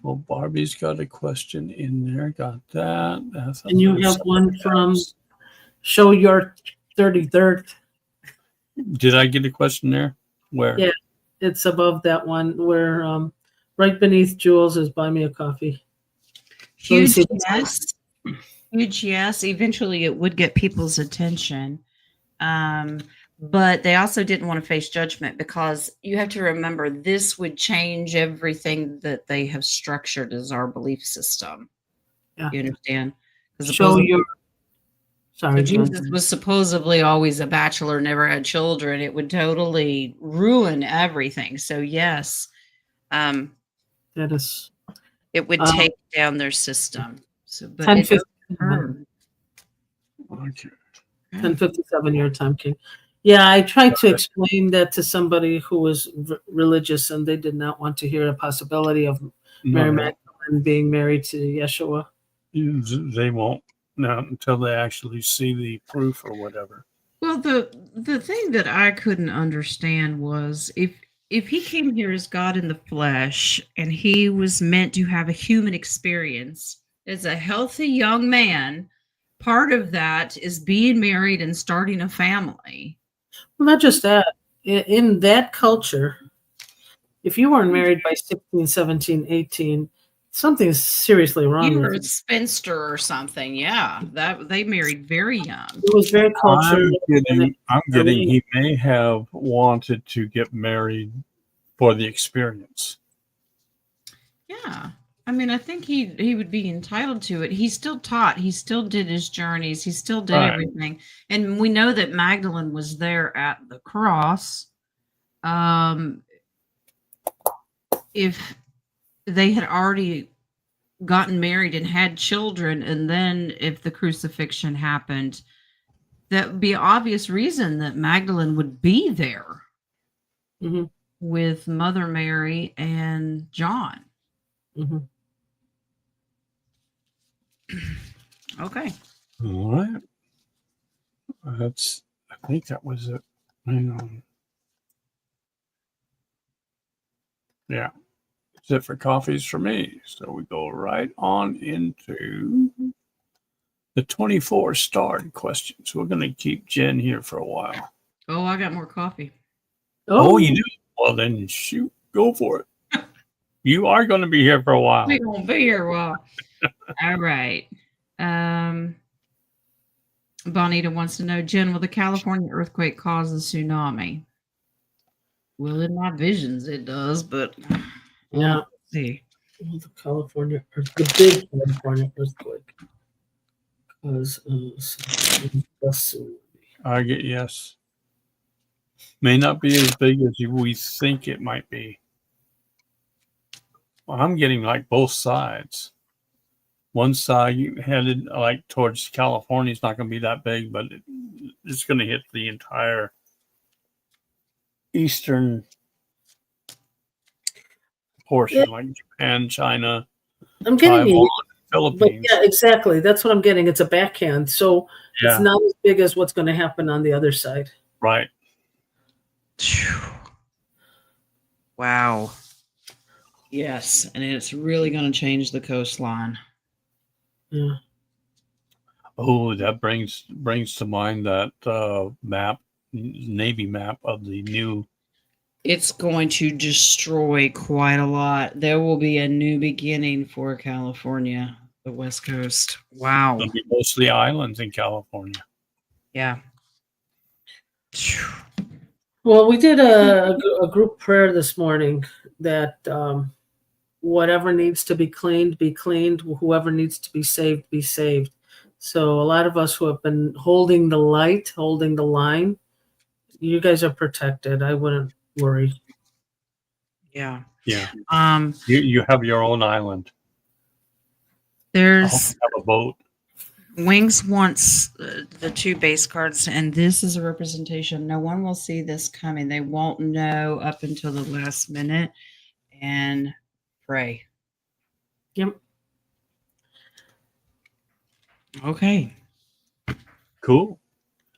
Well, Barbie's got a question in there. Got that. That's And you have one from Show Your 33rd. Did I get a question there? Where? Yeah. It's above that one where right beneath Jules is Buy Me a Coffee. Huge see. yes. Huge yes. Eventually it would get people's attention. But they also didn't want to face judgment because you have to remember this would change everything that they have structured as our belief system. Yeah. You understand? Show your. Sorry, Jesus was supposedly always a bachelor, never had children. It would totally ruin everything. So yes, that is. it would take down their system. So, but 10:57. Okay. 10:57 your time, King. Yeah, I tried to explain that to somebody who was religious, and they did not want to hear a possibility of Mary Magdalene being married to Yeshua. They won't. Not until they actually see the proof or whatever. Well, the thing that I couldn't understand was if he came here as God in the flesh and he was meant to have a human experience as a healthy young man, part of that is being married and starting a family. Well, not just that. In that culture, if you weren't married by 16, 17, 18, something's seriously wrong You with were you. a spinster or something. Yeah, that they married very young. It was very cultural. I'm getting he may have wanted to get married for the experience. Yeah. I mean, I think he would be entitled to it. He still taught. He still did his journeys. He still did everything. And we know that Magdalene was there at the cross. If they had already gotten married and had children, and then if the crucifixion happened, that would be an obvious reason that Magdalene would be there with Mother Mary and John. Okay. All right. I think that was it. Hang on. Yeah. That's it for coffees for me. So we go right on into the 24 starred questions. We're going to keep Jen here for a while. Oh, I got more coffee. Oh, you do? Well, then shoot. Go for it. You are going to be here for a while. We're going to be here a while. All right. Bonita wants to know, Jen, will the California earthquake cause a tsunami? Well, in my visions, it does, but yeah. Let's see. The California, the big California earthquake. Because I get yes. May not be as big as we think it might be. Well, I'm getting like both sides. One side headed like towards California is not going to be that big, but it's going to hit the entire eastern portion, like Japan, China, I'm getting Taiwan, Philippines. But yeah, exactly. That's what I'm getting. It's a backhand, so it's not as big as what's going to happen on the other side. Right. Wow. Yes, and it's really going to change the coastline. Yeah. Oh, that brings to mind that map, Navy map of the new. It's going to destroy quite a lot. There will be a new beginning for California, the West Coast. Wow. It'll be mostly islands in California. Yeah. Well, we did a group prayer this morning that whatever needs to be cleaned, be cleaned. Whoever needs to be saved, be saved. So a lot of us who have been holding the light, holding the line, you guys are protected. I wouldn't worry. Yeah. Yeah, Um, you have your own island. I hope there's you have a boat. Wings wants the 2 base cards, and this is a representation. No one will see this coming. They won't know up until the last minute. And pray. Yep. Okay. Cool.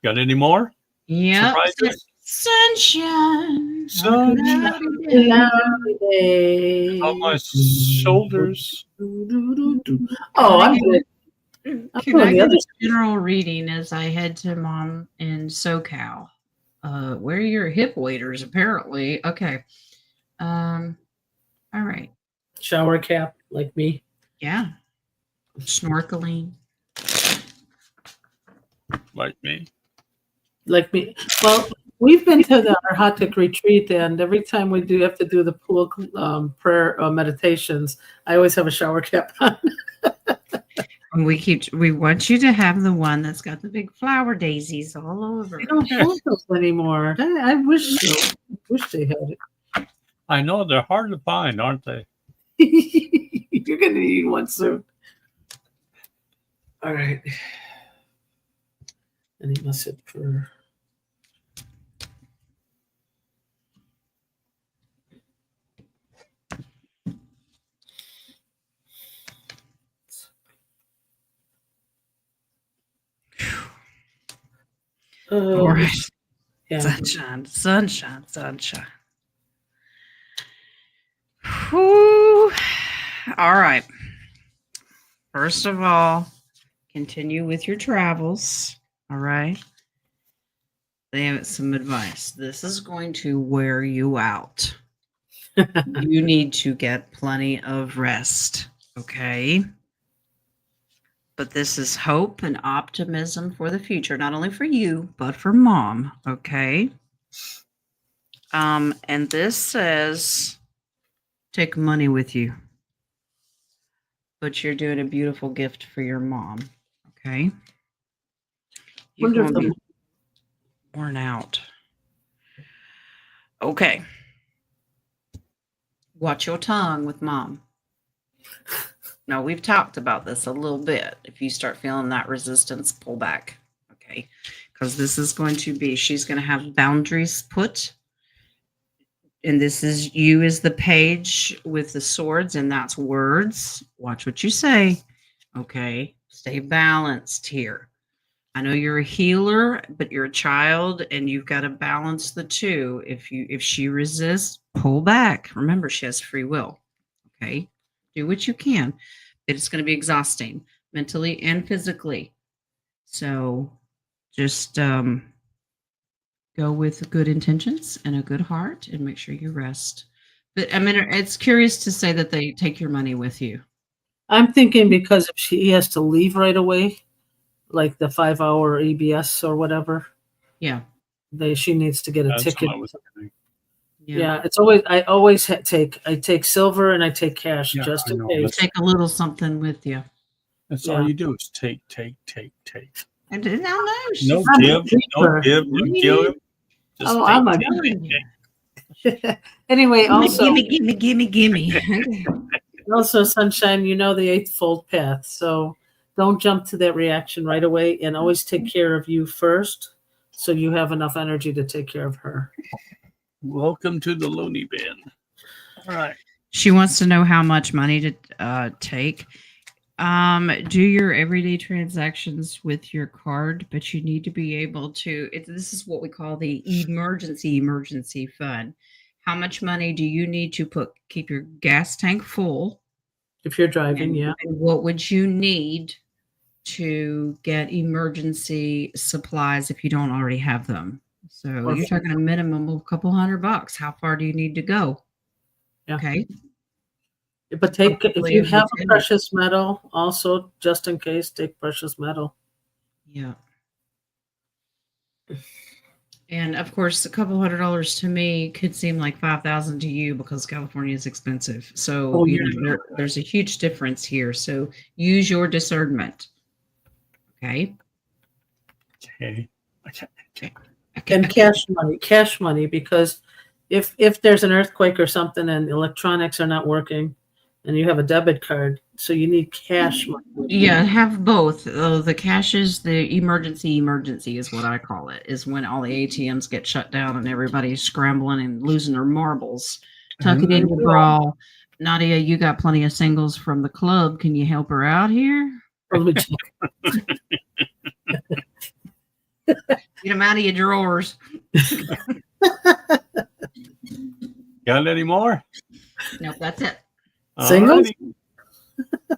Got any more? Yep. Surprises? Sunshine. Sunshine. Cloudy day. On my shoulders. Oh, I'm good. Can doing I the get other a general reading as I head to Mom in SoCal? Where are your hip waders? Apparently. Okay. All right. Shower cap like me. Yeah. Snorkeling. Like me. Like me. Well, we've been to our hot tech retreat, and every time we do have to do the pool prayer meditations, I always have a shower cap on. And we want you to have the one that's got the big flower daisies all over. They don't have those anymore. I wish so. Wish they had it. I know they're hard to find, aren't they? You're gonna need one soon. All right. Any message for All right. Yeah. Sunshine, sunshine, sunshine. Whew. All right. First of all, continue with your travels. All right. They have some advice. This is going to wear you out. You need to get plenty of rest. Okay. But this is hope and optimism for the future, not only for you, but for Mom. Okay. And this says take money with you. But you're doing a beautiful gift for your mom. Okay. You're going to be worn out. Okay. Watch your tongue with Mom. Now, we've talked about this a little bit. If you start feeling that resistance, pull back. Okay. Because this is going to be, she's going to have boundaries put. And this is you as the page with the swords, and that's words. Watch what you say. Okay. Stay balanced here. I know you're a healer, but you're a child, and you've got to balance the two. If she resists, pull back. Remember, she has free will. Okay. Do what you can. But it's going to be exhausting mentally and physically. So just go with good intentions and a good heart and make sure you rest. But I mean, it's curious to say that they take your money with you. I'm thinking because if he has to leave right away, like the 5-hour EBS or whatever, Yeah. she needs to get a That's ticket. what I was thinking. Yeah, it's always I always take silver and I take cash Yeah, just I in know. case. Take a little something with you. That's Yeah. all you do is take. And now No I'm a give, no keeper. give, no give. Just Oh, take, I'm a take. Anyway, also gimme. also sunshine, you know the 8th fold path. So don't jump to that reaction right away and always take care of you first so you have enough energy to take care of her. Welcome to the loony bin. All right. She wants to know how much money to take. Do your everyday transactions with your card, but you need to be able to. This is what we call the emergency fund. how much money do you need to keep your gas tank full? If you're driving, And, yeah. and what would you need to get emergency supplies if you don't already have them? So Or you're talking a minimum of a couple $100. How far do you need to go? Yeah. Okay. But if Hopefully you it have will a too. precious metal, also just in case, take precious metal. Yeah. And of course, a couple $100 to me could seem like 5,000 to you because California is expensive. So Oh, there's a huge difference here. So use your discernment. Okay. Okay. Okay. And cash money, because if there's an earthquake or something and electronics are not working, and you have a debit card, so you need cash money. Yeah, have both. The cash is the emergency is what I call it, is when all the ATMs get shut down and everybody's scrambling and losing their marbles. Tuck it in your bra. Nadia, you got plenty of singles from the club. Can you help her out here? Let me check. Get them out of your drawers. Got any more? Nope, that's it. Singles? Alrighty.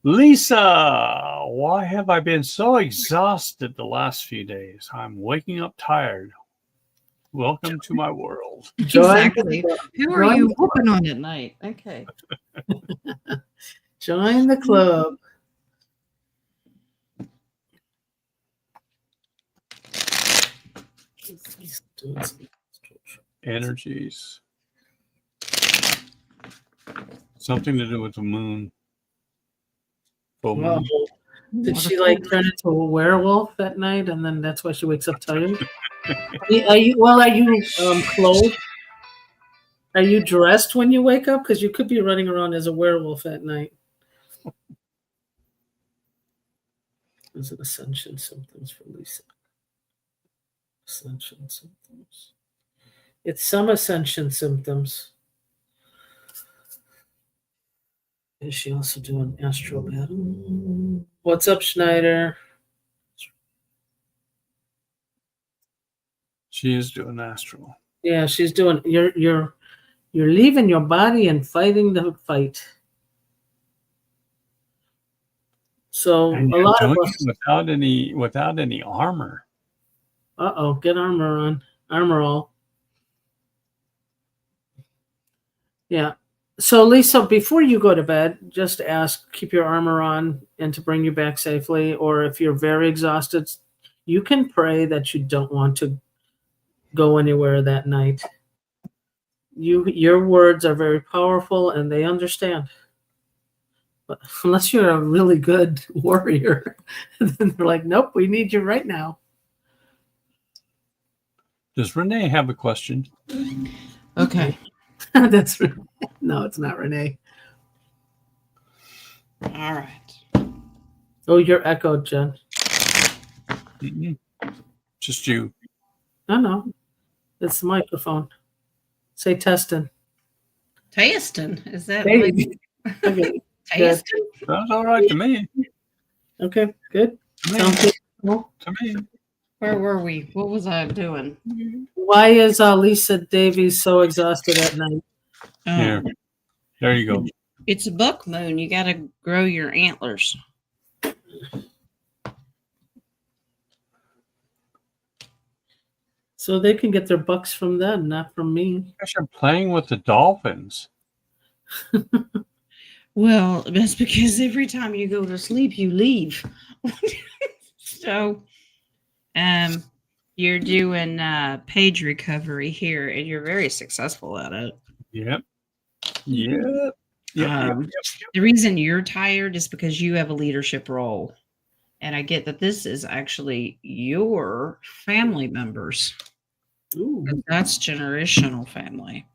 Lisa, why have I been so exhausted the last few days? I'm waking up tired. Welcome to my world. Exactly. Who are you whooping on at night? Okay. Join the club. Energies. Something to do with the moon. Full Well, moon. did she like turn into a werewolf at night, and then that's why she wakes up tired? Are you clothed? Are you dressed when you wake up? Because you could be running around as a werewolf at night. Is it ascension symptoms for Lisa? Ascension symptoms. It's some ascension symptoms. Is she also doing astral battle? What's up, Schneider? She is doing astral. Yeah, she's doing. You're leaving your body and fighting the fight. So And a you're lot of doing us it without any armor. get armor on. Armor all. Yeah. So Lisa, before you go to bed, just keep your armor on and to bring you back safely. Or if you're very exhausted, you can pray that you don't want to go anywhere that night. Your words are very powerful and they understand. But unless you're a really good warrior, then they're like, nope, we need you right now. Does Renee have a question? Okay. That's no, it's not Renee. All right. Oh, you're echoed, Jen. Mm-mm. Just you. No. It's the microphone. Say testing. Tasting. Is that Hey. like Okay. tasting? That's all right to me. Okay, good. To me. Sounds good. Well, To me. Where were we? What was I doing? why is Lisa Davies so exhausted at night? Here. There you go. It's a buck moon. You got to grow your antlers. So they can get their bucks from them, not from me. You guys are playing with the dolphins. Well, that's because every time you go to sleep, you leave. So, you're doing page recovery here, and you're very successful at it. Yep. Yep. Yep. The reason you're tired is because you have a leadership role. And I get that this is actually your family members. Ooh. That's generational family.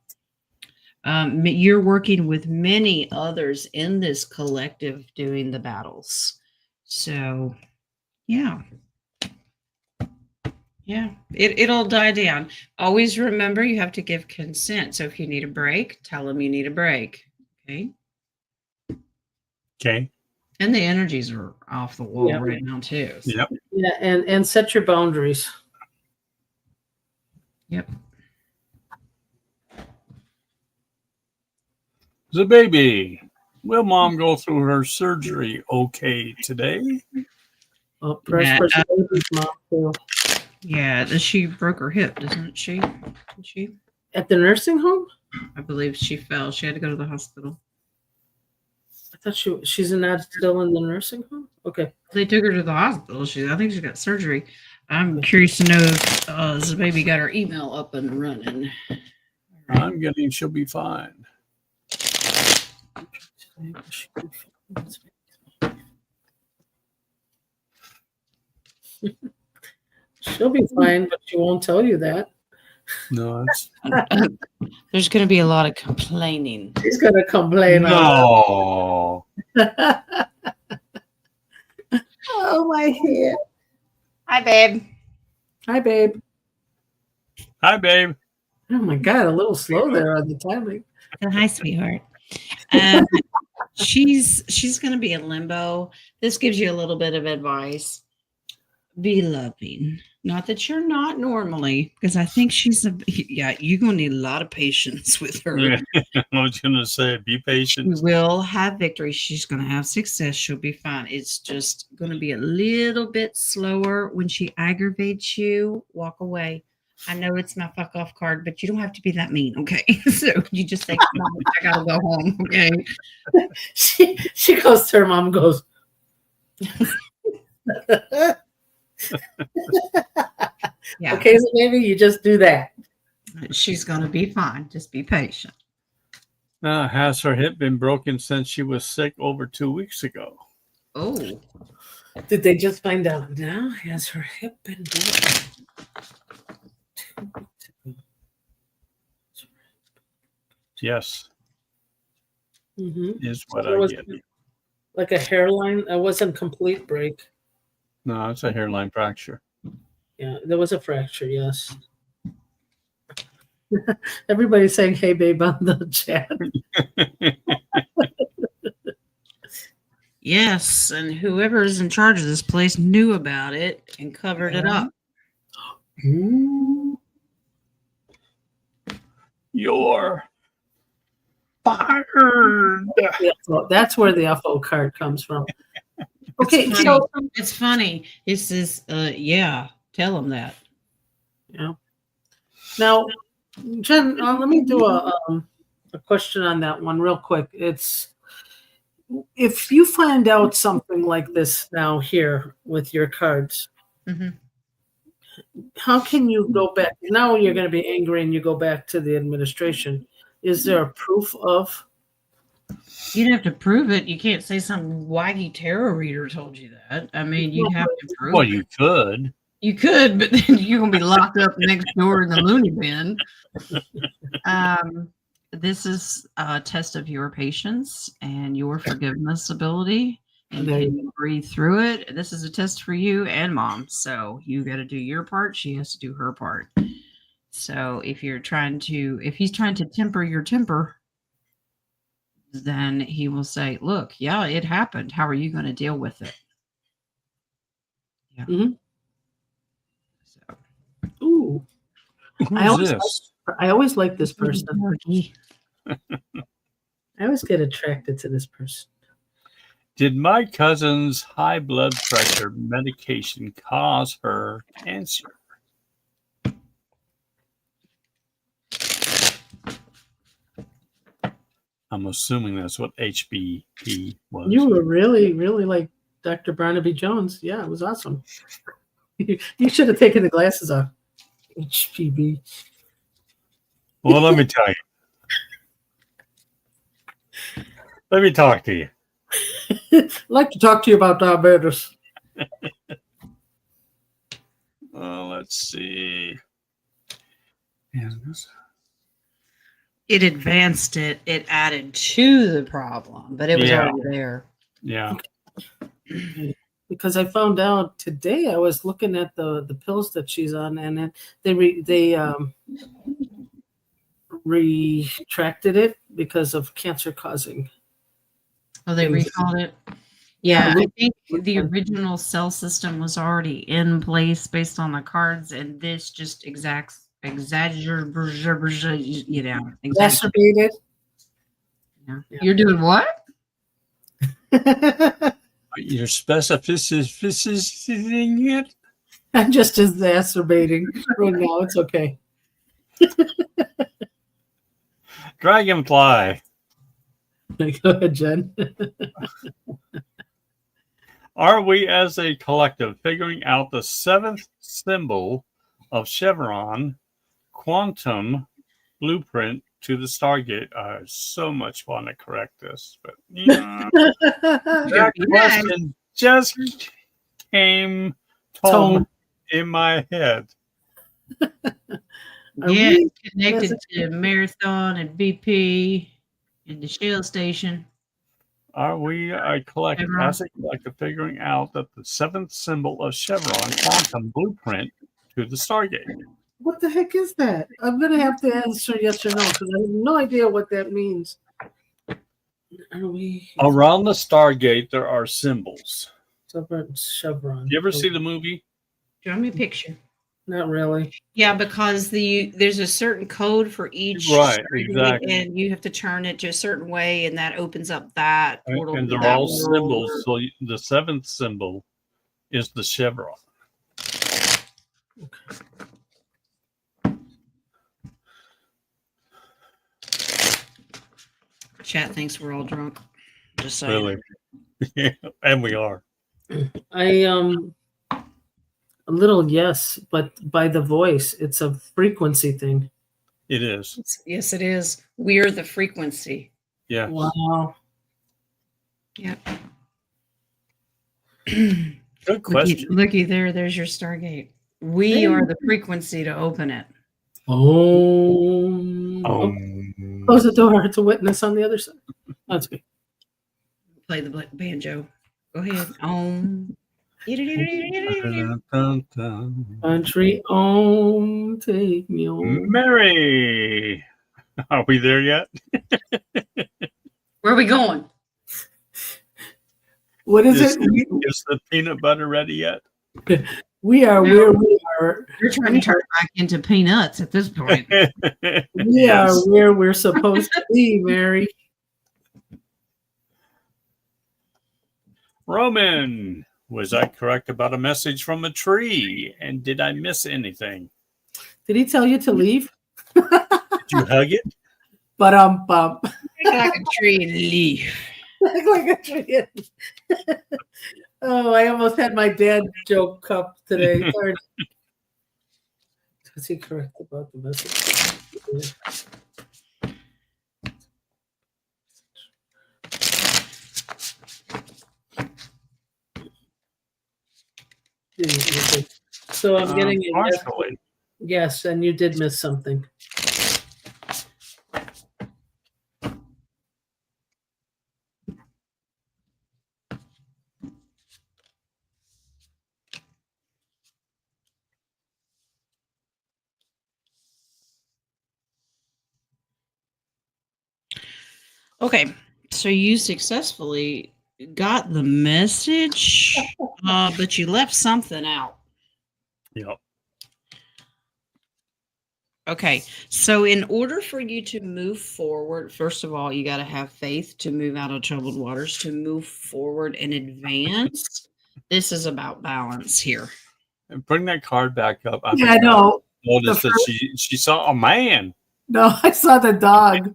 You're working with many others in this collective doing the battles. So, yeah. Yeah, it'll die down. Always remember you have to give consent. So if you need a break, tell them you need a break. Okay. Okay. And the energies are off the wall Yep. right now too. So. Yep. Yeah, and set your boundaries. Yep. The baby. Will mom go through her surgery okay today? Oh, press Yeah, for the baby's mom too. Yeah, she broke her hip, doesn't she? Did she? At the nursing home? I believe she fell. She had to go to the hospital. I thought she's not still in the nursing home. Okay. They took her to the hospital. I think she got surgery. I'm curious to know if the baby got her email up and running. I'm getting she'll be fine. She'll be fine, but she won't tell you that. No, it's There's going to be a lot of complaining. She's gonna complain. no. Oh, my head. Hi, babe. Hi, babe. Hi, babe. Oh my God, a little slow there on the timing. Hi, sweetheart. She's going to be in limbo. This gives you a little bit of advice. Be loving. Not that you're not normally, because I think you're going to need a lot of patience with her. Yeah, I was going to say, be She patient. will have victory. She's going to have success. She'll be fine. It's just going to be a little bit slower. When she aggravates you, walk away. I know it's my fuck off card, but you don't have to be that mean, okay? So you just say, Mom, I gotta go home, okay? She goes to her mom, goes, Yeah, okay, so maybe you just do that. she's gonna be fine. Just be patient. Has her hip been broken since she was sick over 2 weeks ago? Oh, Did they just find out now? Has her hip been broken? Yes, Mm-hmm. is what There I was get. like a hairline. It wasn't complete break. No, it's a hairline fracture. Yeah, there was a fracture. Yes. Everybody's saying, "Hey, babe," on the chat. yes, and whoever is in charge of this place knew about it and covered it up. Ooh. You're fired. Yeah, so that's where the UFO card comes from. Okay, It's so funny. It's funny. It says, yeah, tell them that. yeah. Now, Jen, let me do a question on that one real quick. It's if you find out something like this now here with your cards, Mm-hmm. how can you go back? Now you're going to be angry and you go back to the administration. Is there a proof of? You'd have to prove it. You can't say some waggy tarot reader told you that. I mean, you'd have to prove Well, it. you could. You could, but then you're going to be locked up next door in the loony bin. This is a test of your patience and your forgiveness ability. And There can you breathe through it? This is a test for you and mom. So you got to do your part. She has to do her part. So if he's trying to temper your temper, then he will say, look, yeah, it happened. How are you going to deal with it? Yeah. Mm-hmm. So, Ooh, Who's this? I always like this person. Porgy. I always get attracted to this person. Did my cousin's high blood pressure medication cause her cancer? I'm assuming that's what HBP was. You were really, really like Dr. Barnaby Jones. Yeah, it was awesome. You should have taken the glasses off. HPB. Well, let me tell you. Let me talk to you. I'd like to talk to you about diabetes. Let's see. It advanced it. It added to the problem, but it was already there. Yeah. Because I found out today, I was looking at the pills that she's on, and then they retracted it because of cancer causing. Oh, they things. recalled it. Yeah, Yeah, I think the original cell system was already in place based on the cards, and this just exaggerated. Exacerbated. Yeah. Yeah. You're doing what? Your specificity it? I'm just exacerbating right now. It's okay. Dragonfly. Go ahead, Jen. Are we as a collective figuring out the seventh symbol of Chevron quantum blueprint to the Stargate? I so much want to correct this, but that question just came Tone. in my head. Are Yeah, we- connected to Marathon and BP and the Shell station. Are we a collective Chevron. as a collective figuring out that the seventh symbol of Chevron quantum blueprint to the Stargate? What the heck is that? I'm gonna have to answer yes or no because I have no idea what that means. Are we Around the Stargate, there are symbols. Chevron? You ever see the movie? Show me a picture. Not really. Yeah, because there's a certain code for each, Right, Stargate, exactly. and you have to turn it to a certain way, and that opens up that portal. And to they're that all world. symbols. So the seventh symbol is the chevron. Chat thinks we're all drunk. Just saying. Really. Yeah, and we are. A little yes, but by the voice, it's a frequency thing. It is. Yes, it is. We're the frequency. Yeah. Wow. Yep. Good question. Looky there. There's your Stargate. We are the frequency to open it. Oh. Close the door. It's a witness on the other side. That's me. Play the banjo. Go ahead. Country on, take me home. Mary. Are we there yet? Where are we going? What is Is it? the peanut butter ready yet? We are where we are. You're trying to turn back into peanuts at this point. We are where we're supposed to be, Mary. Roman, was I correct about a message from a tree? And did I miss anything? Did he tell you to leave? Did you hug it? But bump. Like a tree and leaf. Like a tree. Oh, I almost had my dad joke cup today. Sorry. Was he correct about the message? Yeah. So I'm getting a yes, partially. yes, and you did miss something. Okay, so you successfully got the message, but you left something out. Yep. Okay, so in order for you to move forward, first of all, you got to have faith to move out of troubled waters, to move forward and advance. This is about balance here. And bring that card back up. Yeah, I know. Noticed that she saw a man. No, I saw the dog.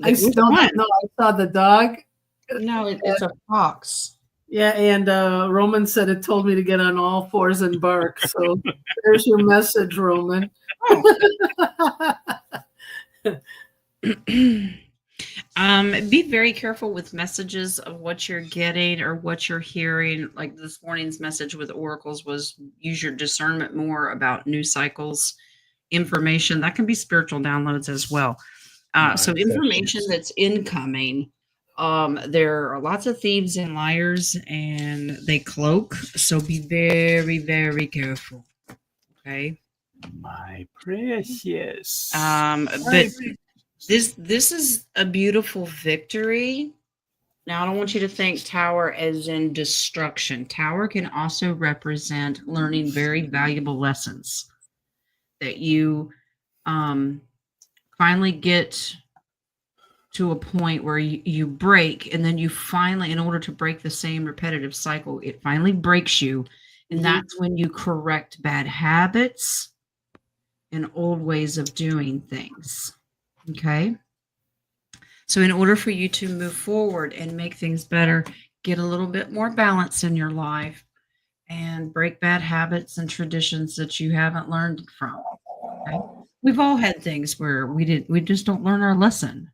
I Which still one? no, I saw the dog. No, it's a fox. Yeah, and Roman said it told me to get on all fours and bark. So there's your message, Roman. Be very careful with messages of what you're getting or what you're hearing. Like this morning's message with oracles was use your discernment more about news cycles, information that can be spiritual downloads as well. So information that's incoming. There are lots of thieves and liars, and they cloak. So be very, very careful. Okay. My precious. But this is a beautiful victory. Now, I don't want you to think tower as in destruction. Tower can also represent learning very valuable lessons that you finally get to a point where you break, and then you finally, in order to break the same repetitive cycle, it finally breaks you. And Mhm. that's when you correct bad habits and old ways of doing things. Okay. So, in order for you to move forward and make things better, get a little bit more balance in your life and break bad habits and traditions that you haven't learned from. Okay? We've all had things where we just don't learn our lesson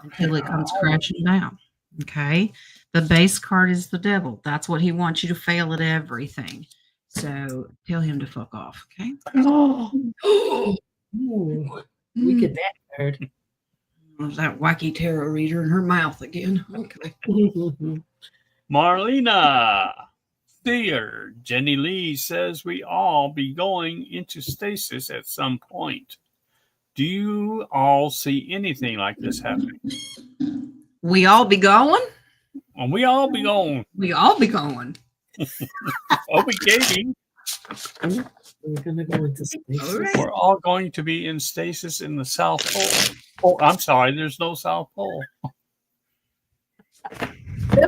until it comes crashing down. Okay. The base card is the devil. That's what he wants you to fail at everything. So tell him to fuck off. Okay. Ooh, we get that card. Was that wacky tarot reader in her mouth again? Okay. Marlena Sear, Jenny Lee says we all be going into stasis at some point. Do you all see anything like this happening? We all be going. And we all be going. We all be going. Oh, we Katie. We're gonna go into space. All right. We're all going to be in stasis in the South Pole. Oh, I'm sorry. There's no South Pole.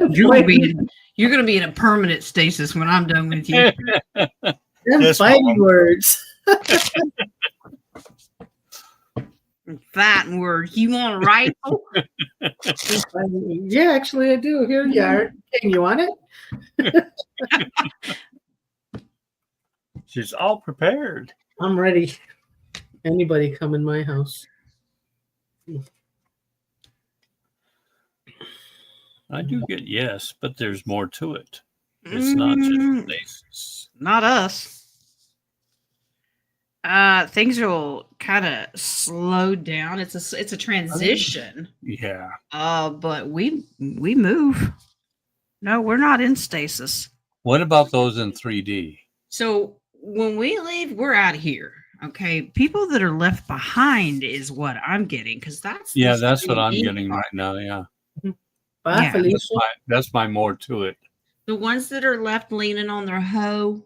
You're gonna be in a permanent stasis when I'm done with you. Them Yes, fighting Mom. words. Fighting words. You want a rifle? Yeah, actually, I do. Here you are. King, you want it? She's all prepared. I'm ready. Anybody come in my house? I do get yes, but there's more to it. It's not just stasis. Not us. Things will kind of Slow down. It's a transition. Yeah. But we move. No, we're not in stasis. What about those in 3D? so when we leave, we're out of here. Okay. People that are left behind is what I'm getting, because that's the Yeah, that's what I'm 3D getting part. right now. Yeah. Bye, Yeah. Felicia. That's my more to it. The ones that are left leaning on their hoe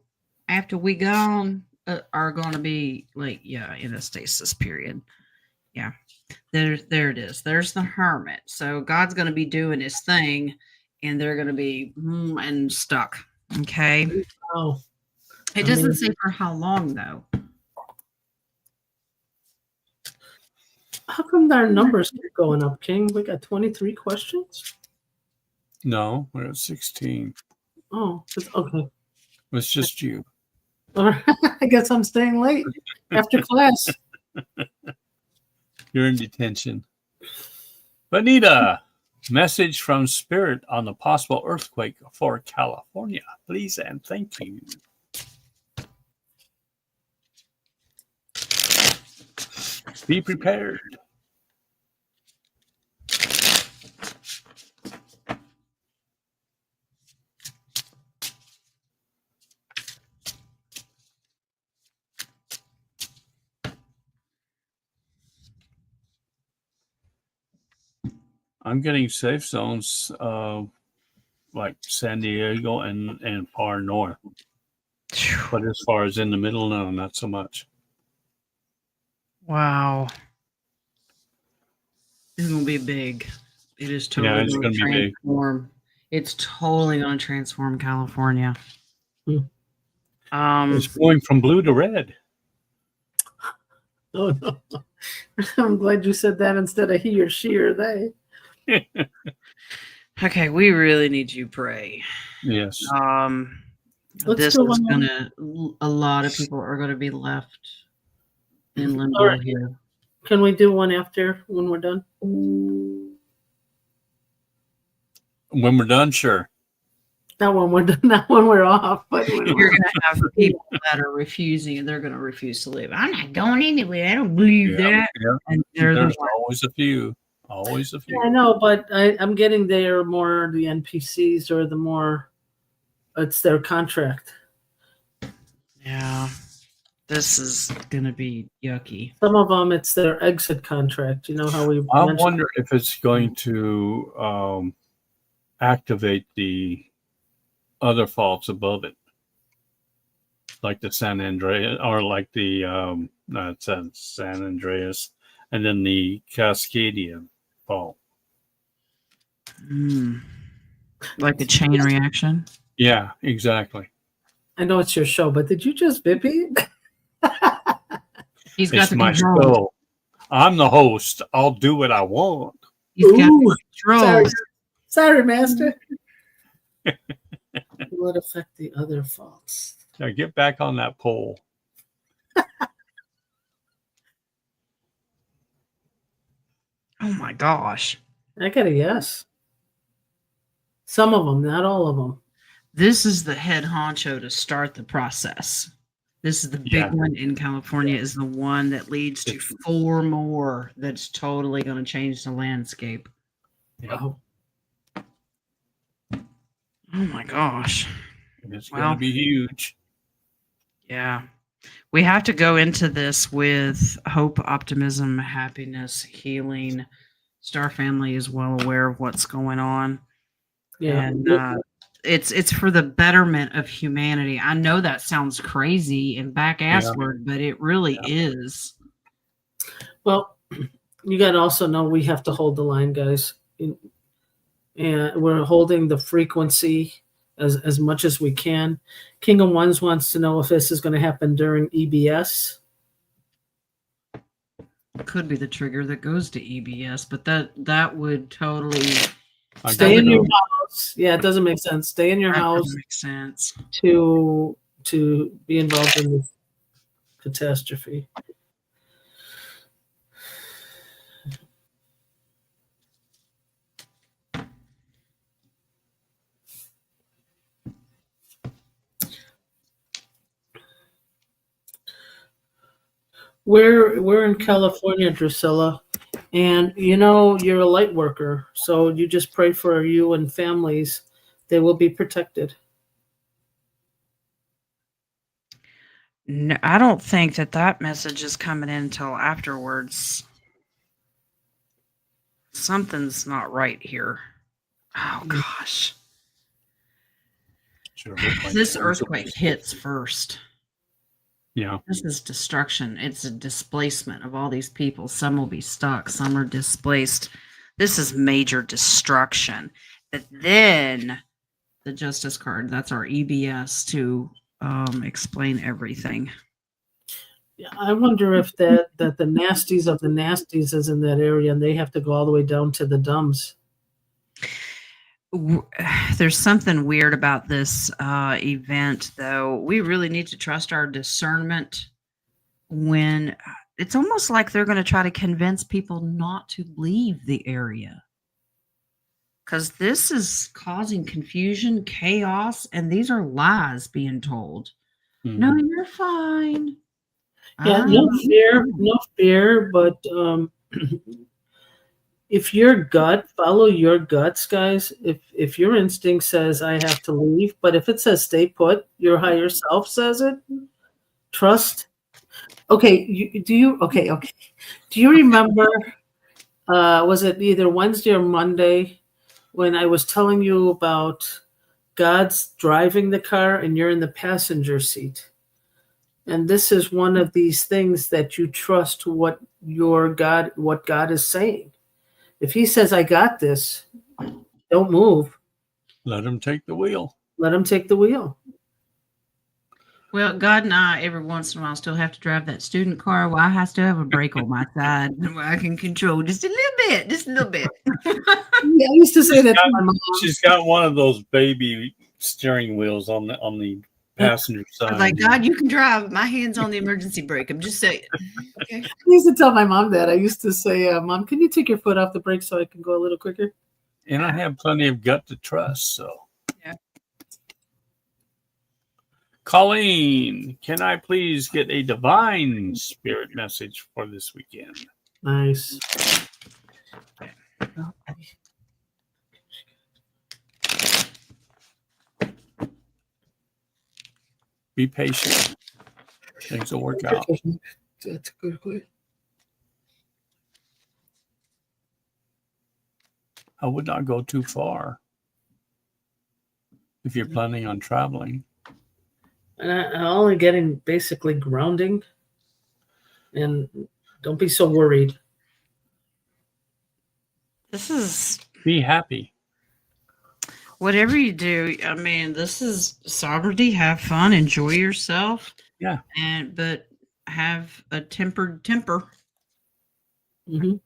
after we gone are going to be like, yeah, in a stasis period. Yeah. There it is. There's the hermit. So God's going to be doing his thing, and they're going to be and stuck. Okay. Oh, It doesn't say for how long, though. how come our numbers keep going up, King? We got 23 questions. No, we're at 16. Oh, okay. It's just you. All right. I guess I'm staying late after class. You're in detention. Bonita, message from Spirit on the possible earthquake for California. Please and thank you. Be prepared. I'm getting safe zones like San Diego and far north. But as far as in the middle, no, not so much. Wow. It's going to be big. It is Yeah, totally it's going gonna to be big. transform. It's totally going to transform California. It's going from blue to red. Oh, no. I'm glad you said that instead of he or she or they. Okay, we really need you to pray. Yes. Let's This do is one. a lot of people are going to be left in limbo All right. here. Can we do one after when we're done? When we're done, sure. Not when we're done, not when we're off, but when You're we're going to have people that are refusing, and they're going to refuse to leave. I'm not going anywhere. I don't believe that. Yeah. And they're the There's ones. always a few. Always a few. Yeah, I know, but I'm getting there more the NPCs or the more it's their contract. Yeah. This is going to be yucky. Some of them it's their exit contract. You know how we I mentioned- wonder if it's going to activate the other faults above it, like the San Andreas, or like the not San Andreas, and then the Cascadian fault. Like a chain reaction. Yeah, exactly. I know it's your show, but did you just Bippy? He's got It's the my control. show. I'm the host. I'll do what I want. He's got Ooh, the control. sorry, Master. Will it affect the other faults? Now get back on that pole. Oh my gosh. I got a yes. Some of them, not all of them. This is the head honcho to start the process. This is the big Yeah. one in California, is the one that leads to 4 more that's totally going to change the landscape. Yeah. Oh, Oh my gosh. It's Well, going to be huge. Yeah. We have to go into this with hope, optimism, happiness, healing. Star Family is well aware of what's going on. yeah. And it's for the betterment of humanity. I know that sounds crazy and back-assward, but it really is. Well, you got to also know we have to hold the line, guys. And we're holding the frequency as much as we can. King of Wands wants to know if this is going to happen during EBS. Could be the trigger that goes to EBS, but that would totally Stay in your know. house. Yeah, it doesn't make sense. Stay in your That house doesn't make sense. to be involved in this catastrophe. We're in California, Drusilla, and you know you're a light worker, so you just pray for you and families. They will be protected. No, I don't think that message is coming in until afterwards. Something's not right here. Oh gosh. Sure look like this it. earthquake hits first. Yeah. This is destruction. It's a displacement of all these people. Some will be stuck, some are displaced. This is major destruction. But then The Justice card, that's our EBS to explain everything. Yeah, I wonder if that the nasties of the nasties is in that area, and they have to go all the way down to the dumbs. There's something weird about this event, though. We really need to trust our discernment when it's almost like they're going to try to convince people not to leave the area. Because this is causing confusion, chaos, and these are lies being told. Mhm. No, you're fine. Yeah, no fear, but if your gut, follow your guts, guys. If your instinct says I have to leave, but if it says stay put, your higher self says it. Trust. Okay, do you remember? Was it either Wednesday or Monday when I was telling you about God's driving the car and you're in the passenger seat? And this is one of these things that you trust what God is saying. If he says, I got this, don't move. Let him take the wheel. Let him take the wheel. Well, God and I, every once in a while, still have to drive that student car. Well, I have to have a brake on my side where I can control just a little bit. Yeah, I used to say that to my mom. She's got one of those baby steering wheels on the passenger I side. was like, God, you can drive. My hand's on the emergency brake. I'm just saying. Okay. I used to tell my mom that. I used to say, Mom, can you take your foot off the brake so I can go a little quicker? And I have plenty of gut to trust. So, Yeah. Colleen, can I please get a divine spirit message for this weekend? Nice. Be patient. Things will work out. That's good. I would not go too far if you're planning on traveling. And I'm only getting basically grounding. And don't be so worried. This is Be happy. whatever you do. I mean, this is sovereignty. Have fun, enjoy yourself. Yeah. But have a tempered temper. Hmm.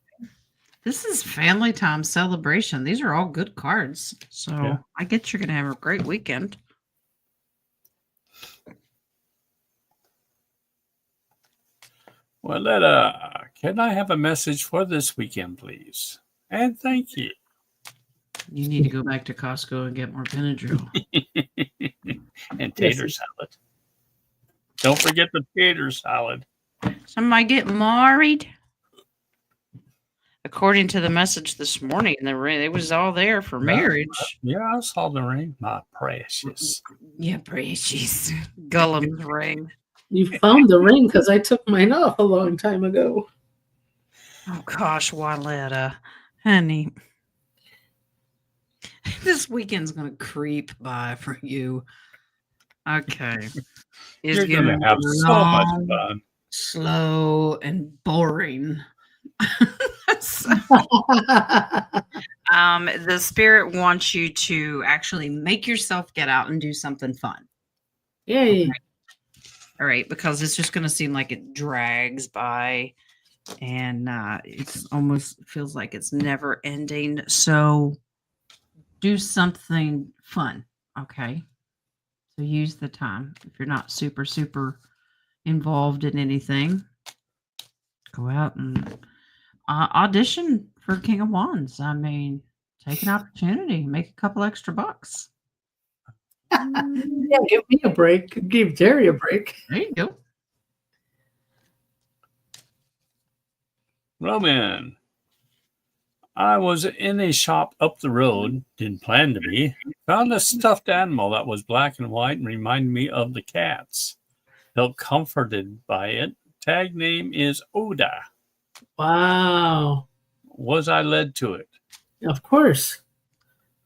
This is family time celebration. These are all good cards. So Yeah. I get you're gonna have a great weekend. Well, can I have a message for this weekend, please? And thank you. You need to go back to Costco and get more Benadryl. And tater salad. Don't forget the tater salad. Somebody get married. According to the message this morning, it was all there for marriage. Yeah, I saw the ring. My precious. Yeah, precious. Gollum's ring. You found the ring because I took mine off a long time ago. Oh gosh, Waletta, honey. This weekend's gonna creep by for you. Okay. You're going to have so much long, fun. slow, and boring. The spirit wants you to actually make yourself get out and do something fun. Yay. All right, because it's just going to seem like it drags by and it's almost feels like it's never ending. So do something fun. Okay. So use the time. If you're not super, super involved in anything, go out and audition for King of Wands. I mean, take an opportunity, make a couple extra bucks. Yeah, give me a break. Give Jerry a break. There you go. Roman, I was in a shop up the road, didn't plan to be, found a stuffed animal that was black and white and reminded me of the cats. Felt comforted by it. Tag name is Oda. Wow. Was I led to it? Of course.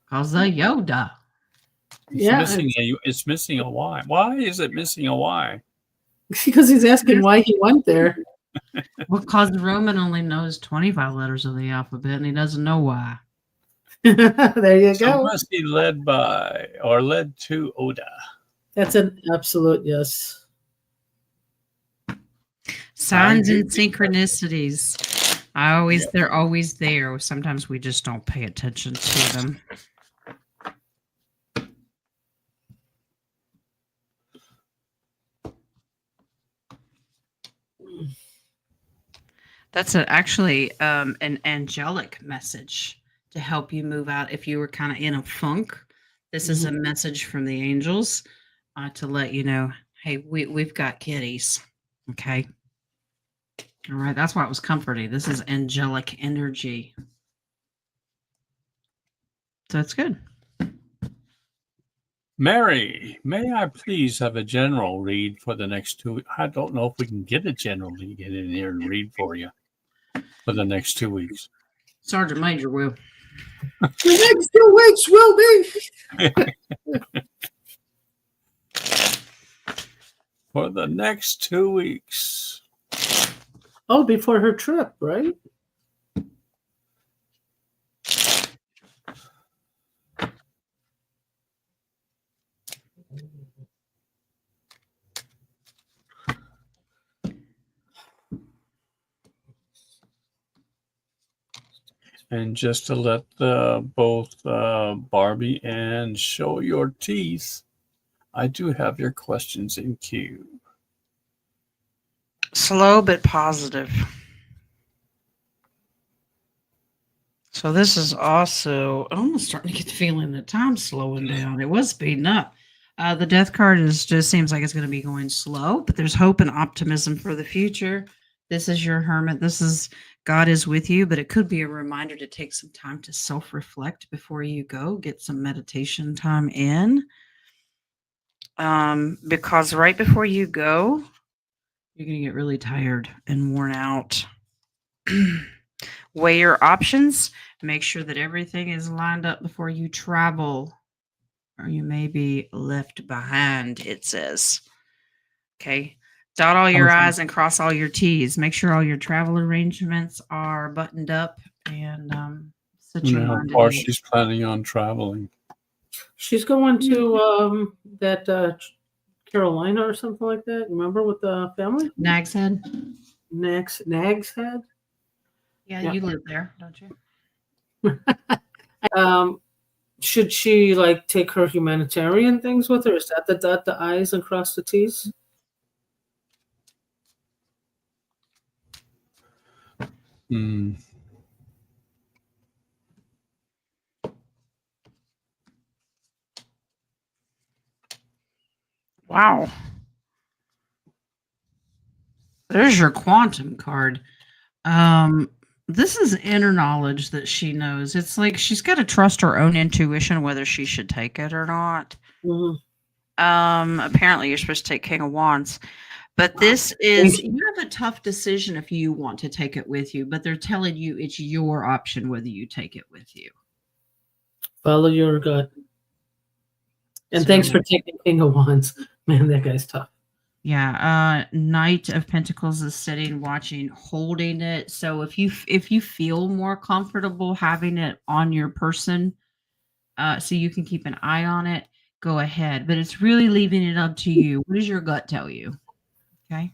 How's the Yoda? It's missing a Y. Why is it missing a Y? Because he's asking why he went there. Because Roman only knows 25 letters of the alphabet and he doesn't know why. There you So go. must be led by or led to Oda. That's an absolute yes. Signs and synchronicities. They're always there. Sometimes we just don't pay attention to them. That's actually an angelic message to help you move out. If you were kind of in a funk, this is a message from the angels to let you know, hey, we've got kitties. Okay. All right. That's why it was comforting. This is angelic energy. So it's good. Mary, may I please have a general read for the next 2 weeks? I don't know if we can get a general to get in here and read for you for the next 2 weeks. Sergeant Major will. The next 2 weeks will be. For the next 2 weeks. Oh, before her trip, right? And just to let both Barbie and Show Your Teeth, I do have your questions in queue. Slow but positive. So this is also I'm almost starting to get the feeling that time's slowing down. It was speeding up. the death card just seems like it's going to be going slow, but there's hope and optimism for the future. This is your hermit. This is God is with you, but it could be a reminder to take some time to self-reflect before you go. Get some meditation time in. Because right before you go, you're going to get really tired and worn out. Weigh your options. Make sure that everything is lined up before you travel, or you may be left behind, it says. Okay. Dot all your I's and cross all your T's. Make sure all your travel arrangements are buttoned up and I Set your wonder how mind far at ease. she's planning on traveling. She's going to that Carolina or something like that. Remember with the family? Nag's Head. Nag's Head. Yeah, Yeah. you live there, don't you? Should she like take her humanitarian things with her? Is that the dot the I's and cross the T's? Hmm. Wow. There's your quantum card. This is inner knowledge that she knows. It's like she's got to trust her own intuition whether she should take it or not. Mhm. Apparently you're supposed to take King of Wands, but this is you have a tough decision if you want to take it with you, but they're telling you it's your option whether you take it with you. Follow your gut. And So- thanks for taking King of Wands. Man, that guy's tough. Yeah, Knight of Pentacles is sitting, watching, holding it. So if you feel more comfortable having it on your person, so you can keep an eye on it, go ahead. But it's really leaving it up to you. What does your gut tell you? Okay.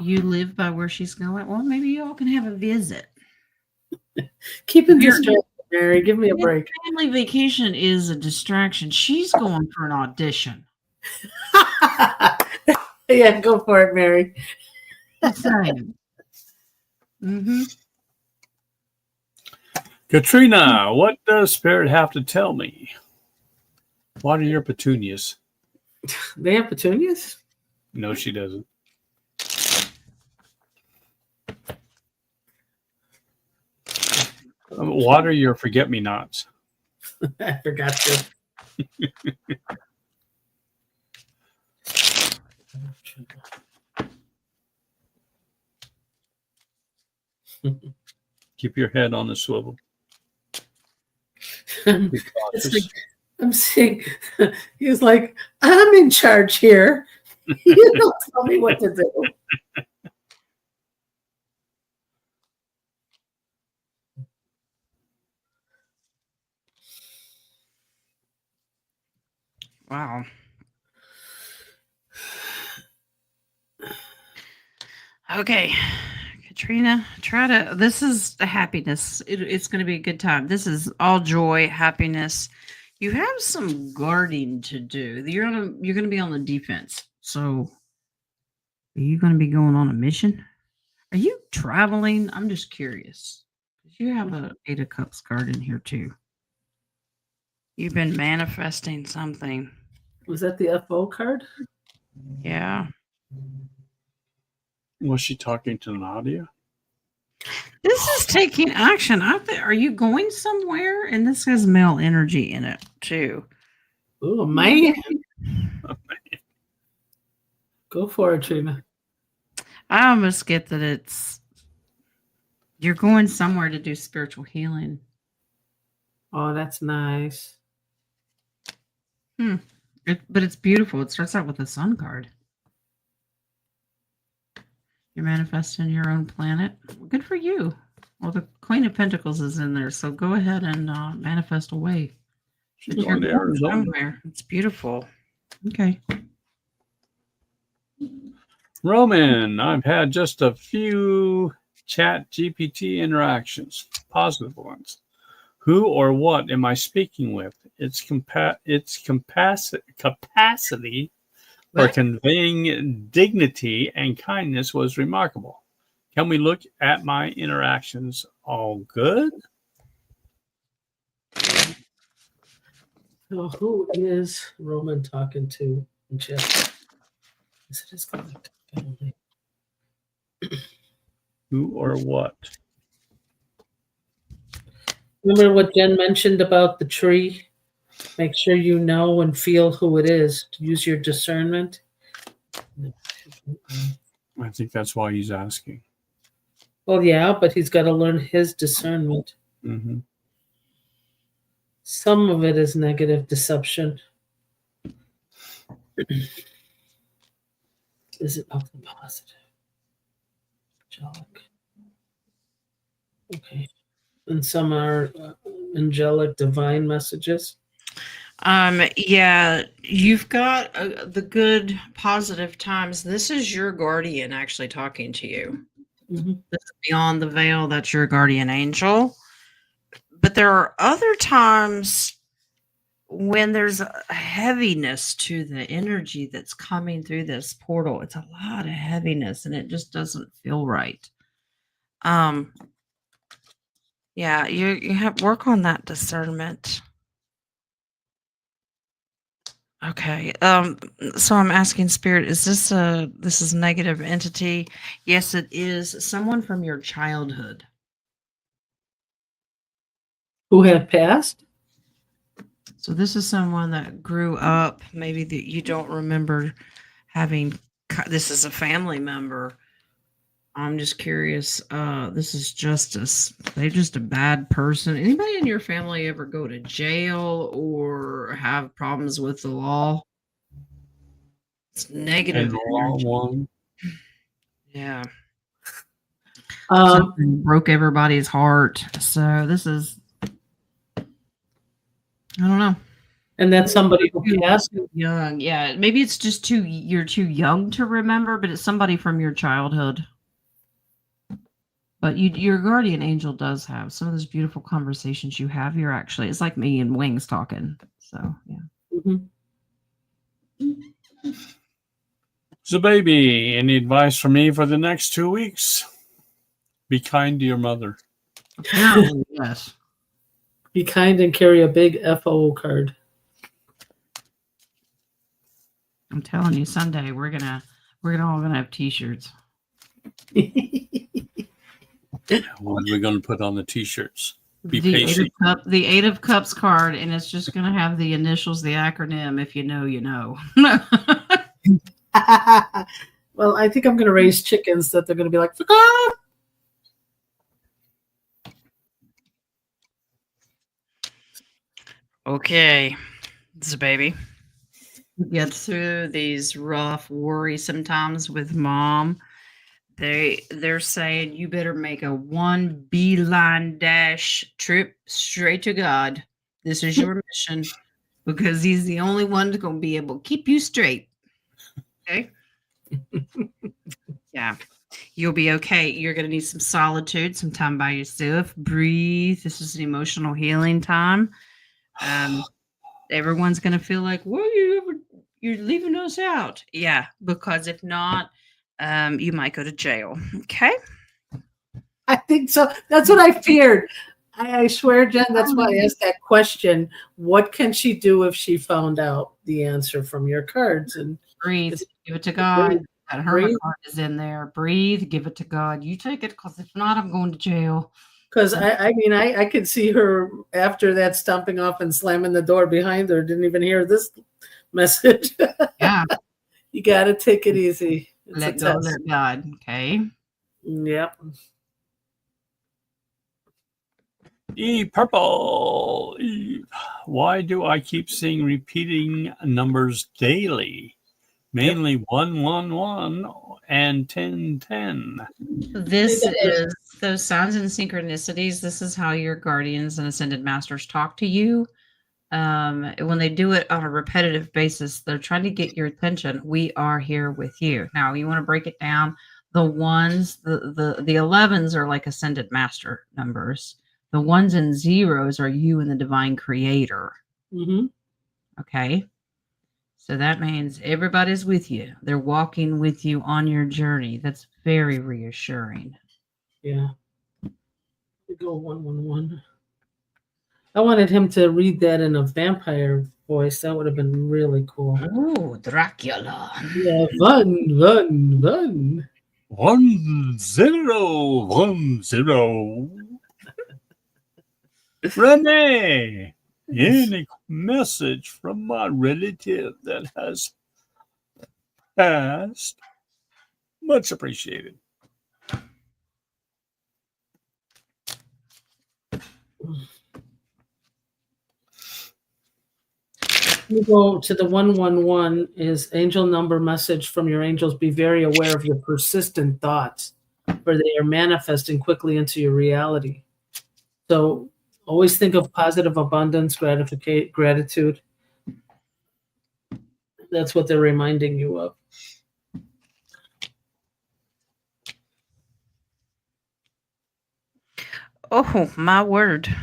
You live by where she's going. Well, maybe you all can have a visit. Keep it You're- distracted, Mary. Give me a If break. family vacation is a distraction. She's going for an audition. Yeah, go for it, Mary. Just saying. Mm-hmm. Katrina, what does Spirit have to tell me? What are your petunias? They have petunias? No, she doesn't. What are your forget-me-nots? I forgot to. Keep your head on the swivel. It's Be cautious. like, I'm seeing, he's like, I'm in charge here. You don't tell me what to do. Wow. Okay. Katrina, try to. This is the happiness. It's going to be a good time. This is all joy, happiness. You have some guarding to do. You're going to be on the defense. So, are you going to be going on a mission? Are you traveling? I'm just curious. You have a Eight of Cups card in here too. You've been manifesting something. Was that the FO card? Yeah. Was she talking to Nadia? This is taking action. Are you going somewhere? And this has male energy in it too. Oh, man. Go for it, Trina. I almost get that You're going somewhere to do spiritual healing. Oh, that's nice. But it's beautiful. It starts out with a sun card. You're manifesting your own planet. Good for you. Well, the Queen of Pentacles is in there, so go ahead and manifest away. She's You're going to Arizona. somewhere. it's beautiful. Okay. Roman, I've had just a few chat GPT interactions, positive ones. Who or what am I speaking with? Its capacity for What? conveying dignity and kindness was remarkable. Can we look at my interactions? All good? Oh, who is Roman talking to in chat? Is it his Galactic family? Who or what? Remember what Jen mentioned about the tree? Make sure you know and feel who it is. Use your discernment. I think that's why he's asking. Well, yeah, but he's got to learn his discernment. Mm-hmm. Some of it is negative deception. Is it nothing positive? Angelic. Okay. And some are angelic divine messages. Yeah, you've got the good positive times. This is your guardian actually talking to you. Mhm. This is beyond the veil. That's your guardian angel. But there are other times when there's a heaviness to the energy that's coming through this portal. It's a lot of heaviness and it just doesn't feel right. Yeah, you have work on that discernment. Okay. So I'm asking spirit, is this is negative entity? Yes, it is. Someone from your childhood. Who have passed? So this is someone that grew up, maybe that you don't remember having. This is a family member. I'm just curious. This is justice. They're just a bad person. Anybody in your family ever go to jail or have problems with the law? It's negative And the long energy. one. Yeah. Um, Something broke everybody's heart. So this is, I don't know. and that's somebody who passed. Too young. Yeah. Maybe it's just you're too young to remember, but it's somebody from your childhood. But your guardian angel does have some of those beautiful conversations you have. It's like me and Wings talking. So, yeah. Mhm. So, baby, any advice for me for the next 2 weeks? Be kind to your mother. Apparently, yes. Be kind and carry a big FO card. I'm telling you, someday we're all gonna have T-shirts. What are we going to put on the T-shirts? Be the patient. the Eight of Cups card, and it's just gonna have the initials, the acronym. If you know, you know. Well, I think I'm going to raise chickens that they're going to be like, "Ah!" Okay, this baby. Get through these rough, worrisome times with mom. They're saying you better make a 1 beeline dash trip straight to God. This is your mission because he's the only one that's going to be able to keep you straight. Okay? Yeah. You'll be okay. You're going to need some solitude, some time by yourself. Breathe. This is an emotional healing time. Everyone's going to feel like, well, you're leaving us out. Yeah, because if not, you might go to jail. Okay? I think so. That's what I feared. I swear, Jen, that's why I asked that question. What can she do if she found out the answer from your cards? And Breathe. Give it to God. Breathe. That hermit Breathe. card is in there. Breathe. Give it to God. You take it because if not, I'm going to jail. Because I could see her after that stomping off and slamming the door behind her. Didn't even hear this message. Yeah. You got to take it easy. It's Let a go, test. let God. Okay. Yep. Purple. Why do I keep seeing repeating numbers daily? Mainly 111 and 1010. This is those signs and synchronicities. This is how your guardians and ascended masters talk to you. When they do it on a repetitive basis, they're trying to get your attention. We are here with you. Now, you want to break it down. The ones, the 11s are like ascended master numbers. The ones and zeros are you and the divine creator. Mm-hmm. Okay. So that means everybody's with you. They're walking with you on your journey. That's very reassuring. Yeah. We go 111. I wanted him to read that in a vampire voice. That would have been really cool. Oh, Dracula. Yeah, run. 1010. Renee, any message from my relative that has passed? Much appreciated. You go to the 111 is angel number message from your angels. Be very aware of your persistent thoughts. for they are manifesting quickly into your reality. So always think of positive abundance, gratitude. That's what they're reminding you of. Oh, my word.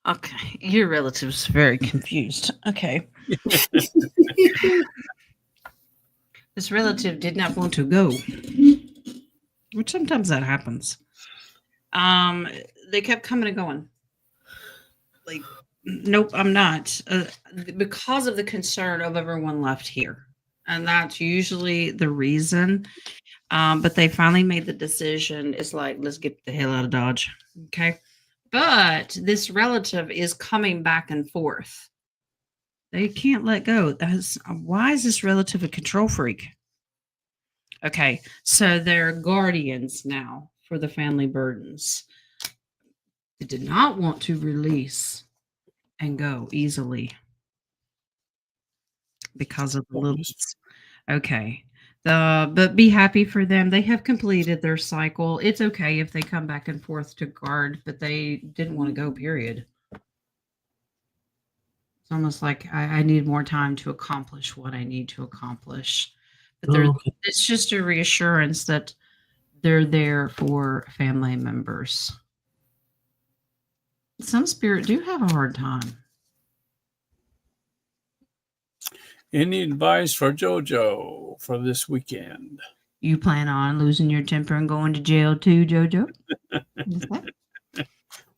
Okay, your relative's very confused. Okay. This relative did not want to go, which sometimes that happens. They kept coming and going. Like, nope, I'm not. Because of the concern of everyone left here. And that's usually the reason. But they finally made the decision. It's like, let's get the hell out of Dodge. Okay. But this relative is coming back and forth. They can't let go. Why is this relative a control freak? Okay, so they're guardians now for the family burdens. They did not want to release and go easily because of the little. Okay. But be happy for them. They have completed their cycle. It's okay if they come back and forth to guard, but they didn't want to go, period. It's almost like I need more time to accomplish what I need to accomplish. But it's just a reassurance that they're there for family members. Some spirit do have a hard time. Any advice for JoJo for this weekend? You plan on losing your temper and going to jail too, JoJo?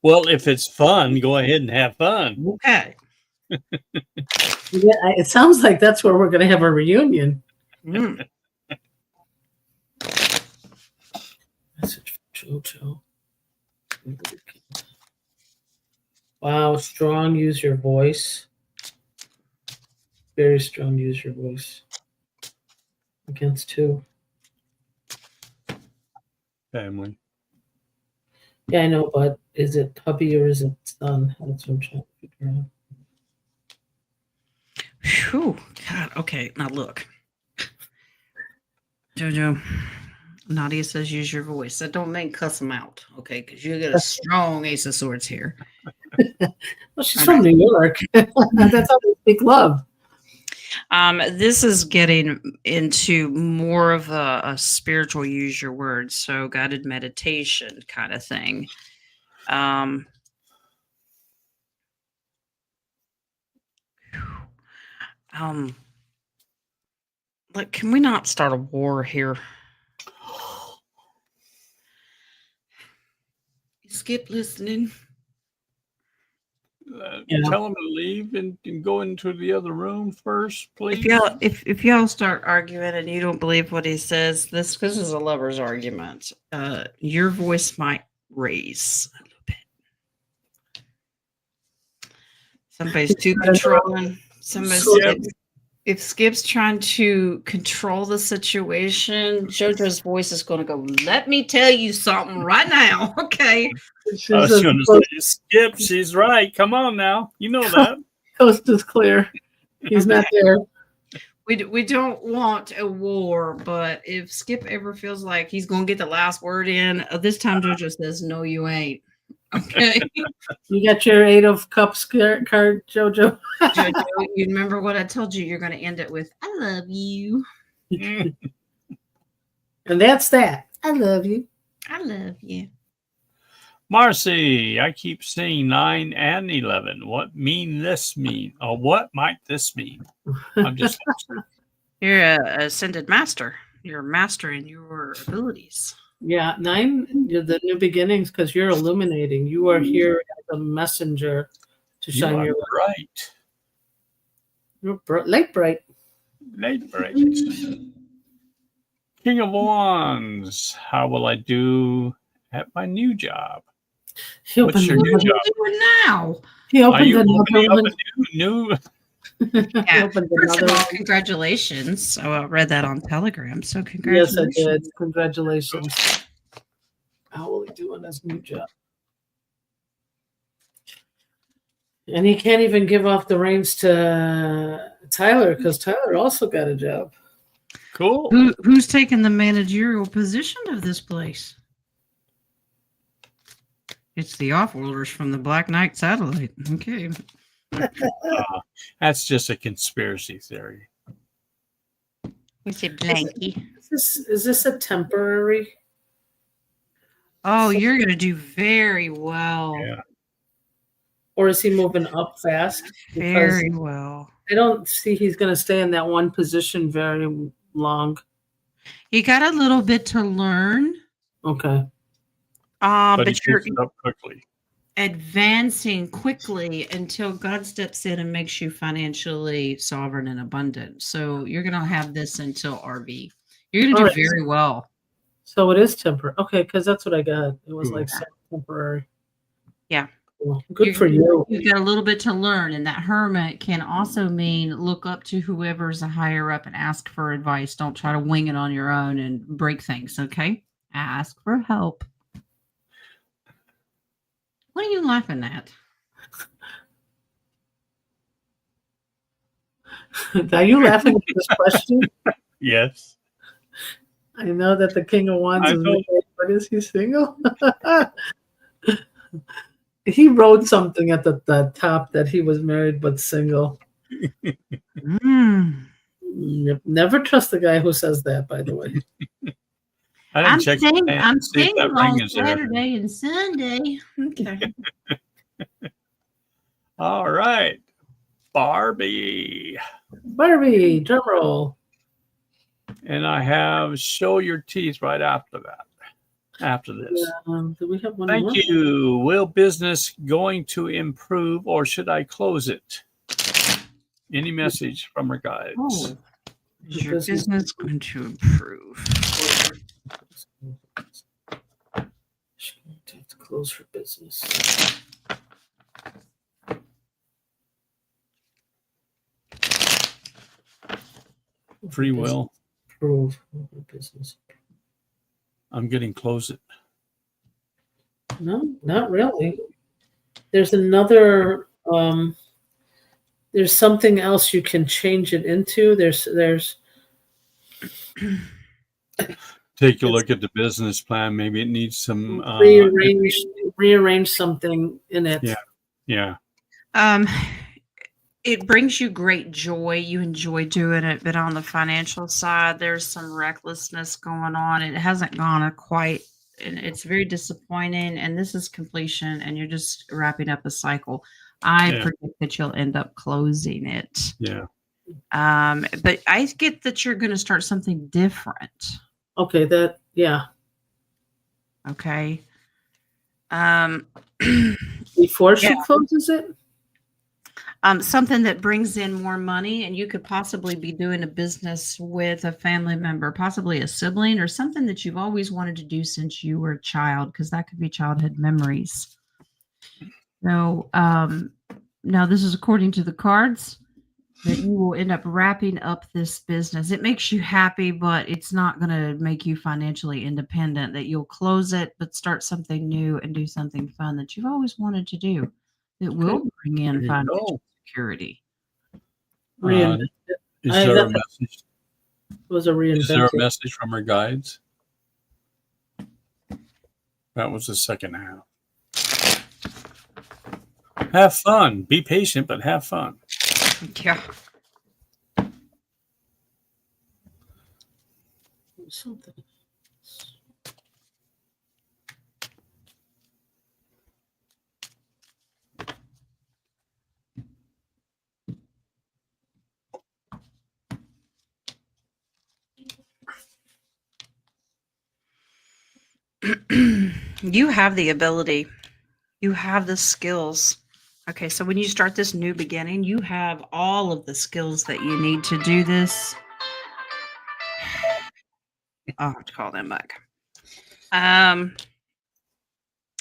Well, if it's fun, go ahead and have fun. Okay. Yeah, it sounds like that's where we're going to have a reunion. Mm. Message from JoJo. Wow, strong. Use your voice. Very strong. Use your voice. Against 2. Family. Yeah, I know, but is it hubby or is it son? That's what I'm trying to figure out. Whew, God. Okay, now look. JoJo, Nadia says use your voice. That don't mean cuss them out, okay? Because you get a strong Ace of Swords here. Well, she's from New York. That's how they speak love. This is getting into more of a spiritual use your words, so guided meditation kind of thing. Like, can we not start a war here? Skip listening. Tell them to leave and go into the other room first, please. If y'all start arguing and you don't believe what he says, this is a lover's argument. Your voice might raise a little bit. Somebody's too controlling. If Skip's trying to control the situation, JoJo's voice is going to go, let me tell you something right now, okay? I was going to say, Skip, she's right. Come on now. You know that. Coast is clear. He's not there. We don't want a war, but if Skip ever feels like he's going to get the last word in, this time JoJo says, no, you ain't. Okay. You got your 8 of Cups card, JoJo. JoJo, you remember what I told you? You're going to end it with, I love you. And that's that. I love you. I love you. Marcy, I keep seeing 9 and 11. What this mean? Or what might this mean? I'm just You're a ascended master. You're a master in your abilities. Yeah, 9, you're the new beginnings because you're illuminating. You are here as a messenger to shine your light. You're light bright. Light bright. King of Wands, how will I do at my new job? What's your new job? Now. He opened another one. New. Yeah. First of all, congratulations. So I read that on Telegram. So congratulations. Yes, I did. Congratulations. How will he do on his new job? And he can't even give off the reins to Tyler, because Tyler also got a job. Cool. Who's taking the managerial position of this place? It's the offworlders from the Black Knight satellite. Okay. That's just a conspiracy theory. What's it, Blanky? Is this a temporary? Oh, you're going to do very well. Yeah. Or is he moving up fast? Because Very well. I don't see he's going to stay in that one position very long. You got a little bit to learn. Okay. But he But you're picks it up quickly. advancing quickly until God steps in and makes you financially sovereign and abundant. So you're going to have this until RV. You're going to do Alright. very well. So it is temporary. Okay, because that's what I got. It was Cool. like temporary. Yeah. Well, good for you. You've got a little bit to learn. And that hermit can also mean look up to whoever's a higher up and ask for advice. Don't try to wing it on your own and break things. Okay. Ask for help. What are you laughing at? Are you laughing at this question? Yes. I know that the King of Wands I is know. married, but is he single? He wrote something at the top that he was married but single. Mm. Never trust the guy who says that, by the way. I I'm didn't check saying, the I'm see if saying that ring on is there. Saturday and Sunday. Okay. All right. Barbie. Barbie, drum roll. And I have show your teeth right after that. After this. Do we have one Thank more? you. Will business going to improve or should I close it? Any message from our guides? Oh, is your business- business going to improve? She's going to have to close her business. Free will. Improve her business. I'm getting close it. No, not really. There's another there's something else you can change it into. There's Take a look at the business plan. Maybe it needs some rearrange something in it. Yeah. It brings you great joy. You enjoy doing it, but on the financial side, there's some recklessness going on. It hasn't gone quite, and it's very disappointing. And this is completion, and you're just wrapping up a cycle. I Yeah. predict that you'll end up closing it. Yeah. But I get that you're going to start something different. Okay, Okay. Before she Yeah. closes it? Something that brings in more money, and you could possibly be doing a business with a family member, possibly a sibling, or something that you've always wanted to do since you were a child, because that could be childhood memories. So, now this is according to the cards that you will end up wrapping up this business. It makes you happy, but it's not going to make you financially independent. That you'll close it, but start something new and do something fun that you've always wanted to do. That will bring There in you financial go. security. Reinvent it. Is I- there a that- message? It was a Is there a reinventing. message from our guides? That was the second half. Have fun. Be patient, but have fun. Yeah. Something. You have the ability. You have the skills. Okay, so when you start this new beginning, you have all of the skills that you need to do this. I'll have to call them back.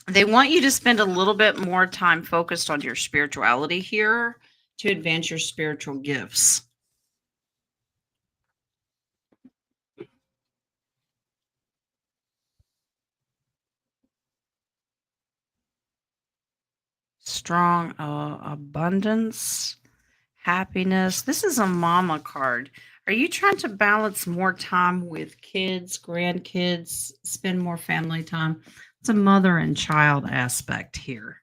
They want you to spend a little bit more time focused on your spirituality here to advance your spiritual gifts. Strong abundance, happiness. This is a mama card. Are you trying to balance more time with kids, grandkids, spend more family time? It's a mother and child aspect here.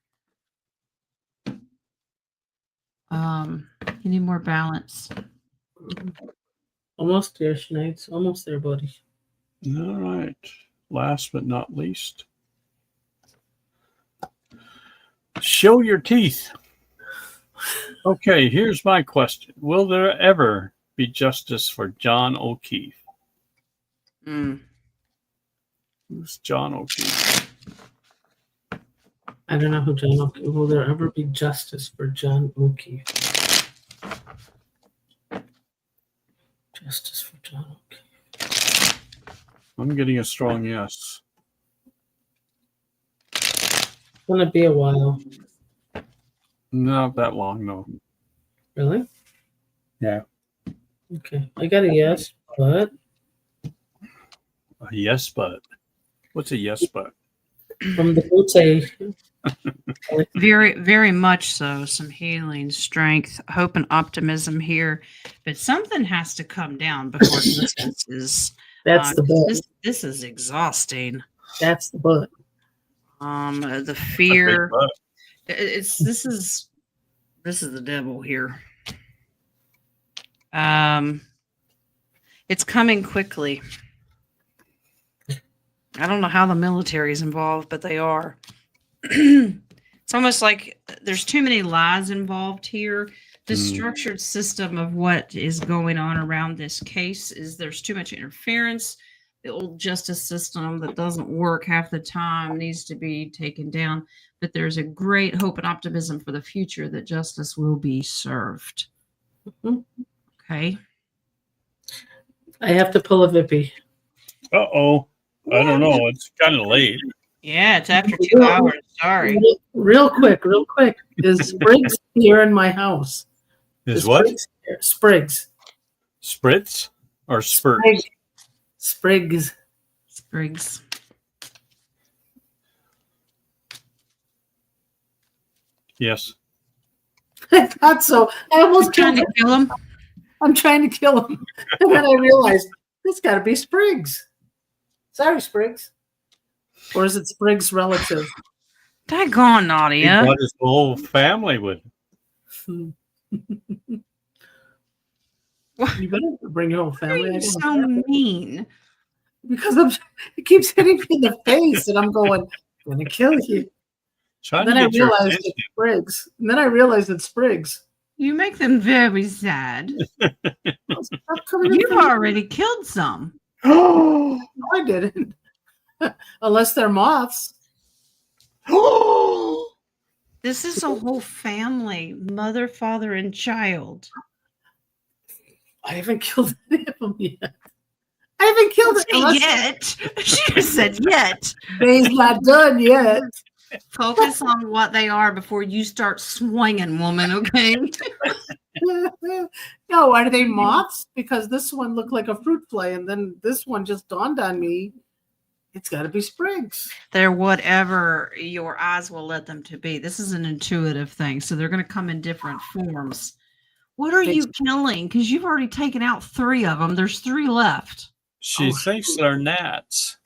You need more balance. Almost there, Schneitz. Almost there, buddy. All right. Last but not least, show your teeth. Okay, here's my question. Will there ever be justice for John O'Keefe? Mm. Who's John O'Keefe? I don't know who John O'Keefe. Will there ever be justice for John O'Keefe? Justice for John O'Keefe. I'm getting a strong yes. It's gonna be a while. Not that long, no. Really? Yeah. Okay. I got a yes, but A yes, but. What's a yes, but? from the boots, I Very, very much so. Some healing, strength, hope, and optimism here. But something has to come down before distance is. that's the but. This is exhausting. That's the but. The A fear. big but. This is the devil here. It's coming quickly. I don't know how the military is involved, but they are. It's almost like there's too many lies involved here. The structured system of what is going on around this case is there's too much interference. The old justice system that doesn't work half the time needs to be taken down. But there's a great hope and optimism for the future that justice will be served. Mhm. Okay. I have to pull a Vippy. Uh-oh. I don't know. It's kind of late. Yeah, it's after 2 hours. Sorry. Real quick. Is Spriggs here in my house? Is what? Spriggs here? Spriggs. Spritz or spurt? Spriggs. Spriggs. Yes. I thought so. I almost Trying killed to him. kill him. I'm trying to kill him. And then I realized it's got to be Spriggs. Sorry, Spriggs. Or is it Spriggs' relative? Daggone, He Nadia. brought his whole family with him. You better bring your whole family. You're so mean. Because it keeps hitting me in the face, and I'm going, I'm going to kill you. Trying And then to I get your realized attention. it's Spriggs. And then I realized it's Spriggs. You make them very sad. Stop coming in You've for me. already killed some. No, I didn't. Unless they're moths. This is a whole family, mother, father, and child. I haven't killed any of them yet. I haven't killed it. Unless Yet. She just said yet. day's not done yet. Focus on what they are before you start swinging, woman, okay? No, are they moths? Because this one looked like a fruit fly, and then this one just dawned on me. It's got to be Spriggs. They're whatever your eyes will let them to be. This is an intuitive thing, so they're going to come in different forms. What are you killing? Because you've already taken out 3 of them. There's 3 left. She thinks they're gnats.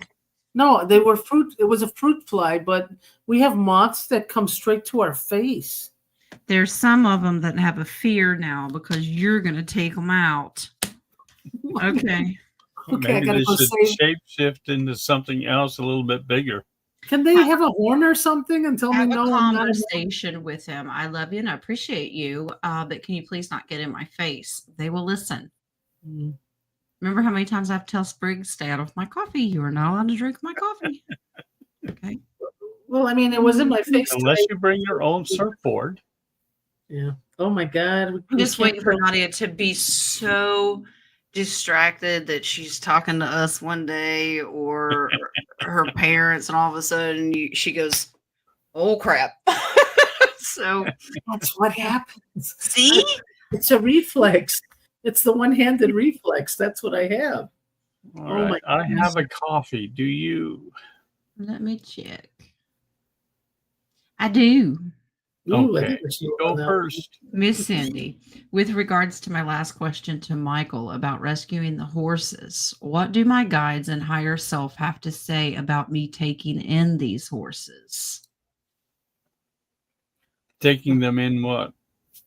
No, they were fruit. It was a fruit fly, but we have moths that come straight to our face. There's some of them that have a fear now because you're going to take them out. Okay. Okay, I Maybe gotta they go should save. shapeshift into something else a little bit bigger. Can they have a horn or something and tell me Have no? a I'm not a- conversation with him. I love you and I appreciate you, but can you please not get in my face? They will listen. Mm. Remember how many times I have to tell Spriggs, stay out of my coffee. You are not allowed to drink my coffee. Okay. Well, I mean, it was in my face. Unless today. you bring your own surfboard. Yeah. Oh my God. I'm just waiting for Nadia to be so distracted that she's talking to us one day or her parents, and all of a sudden she goes, "Oh crap!" So That's what happens. see, It's a reflex. It's the one-handed reflex. That's what I have. All Oh my right. I goodness. have a coffee. Do you? let me check. I do. Ooh, I Okay, think it's you go on that. first. Miss Cindy, with regards to my last question to Michael about rescuing the horses, what do my guides and higher self have to say about me taking in these horses? Taking them in what?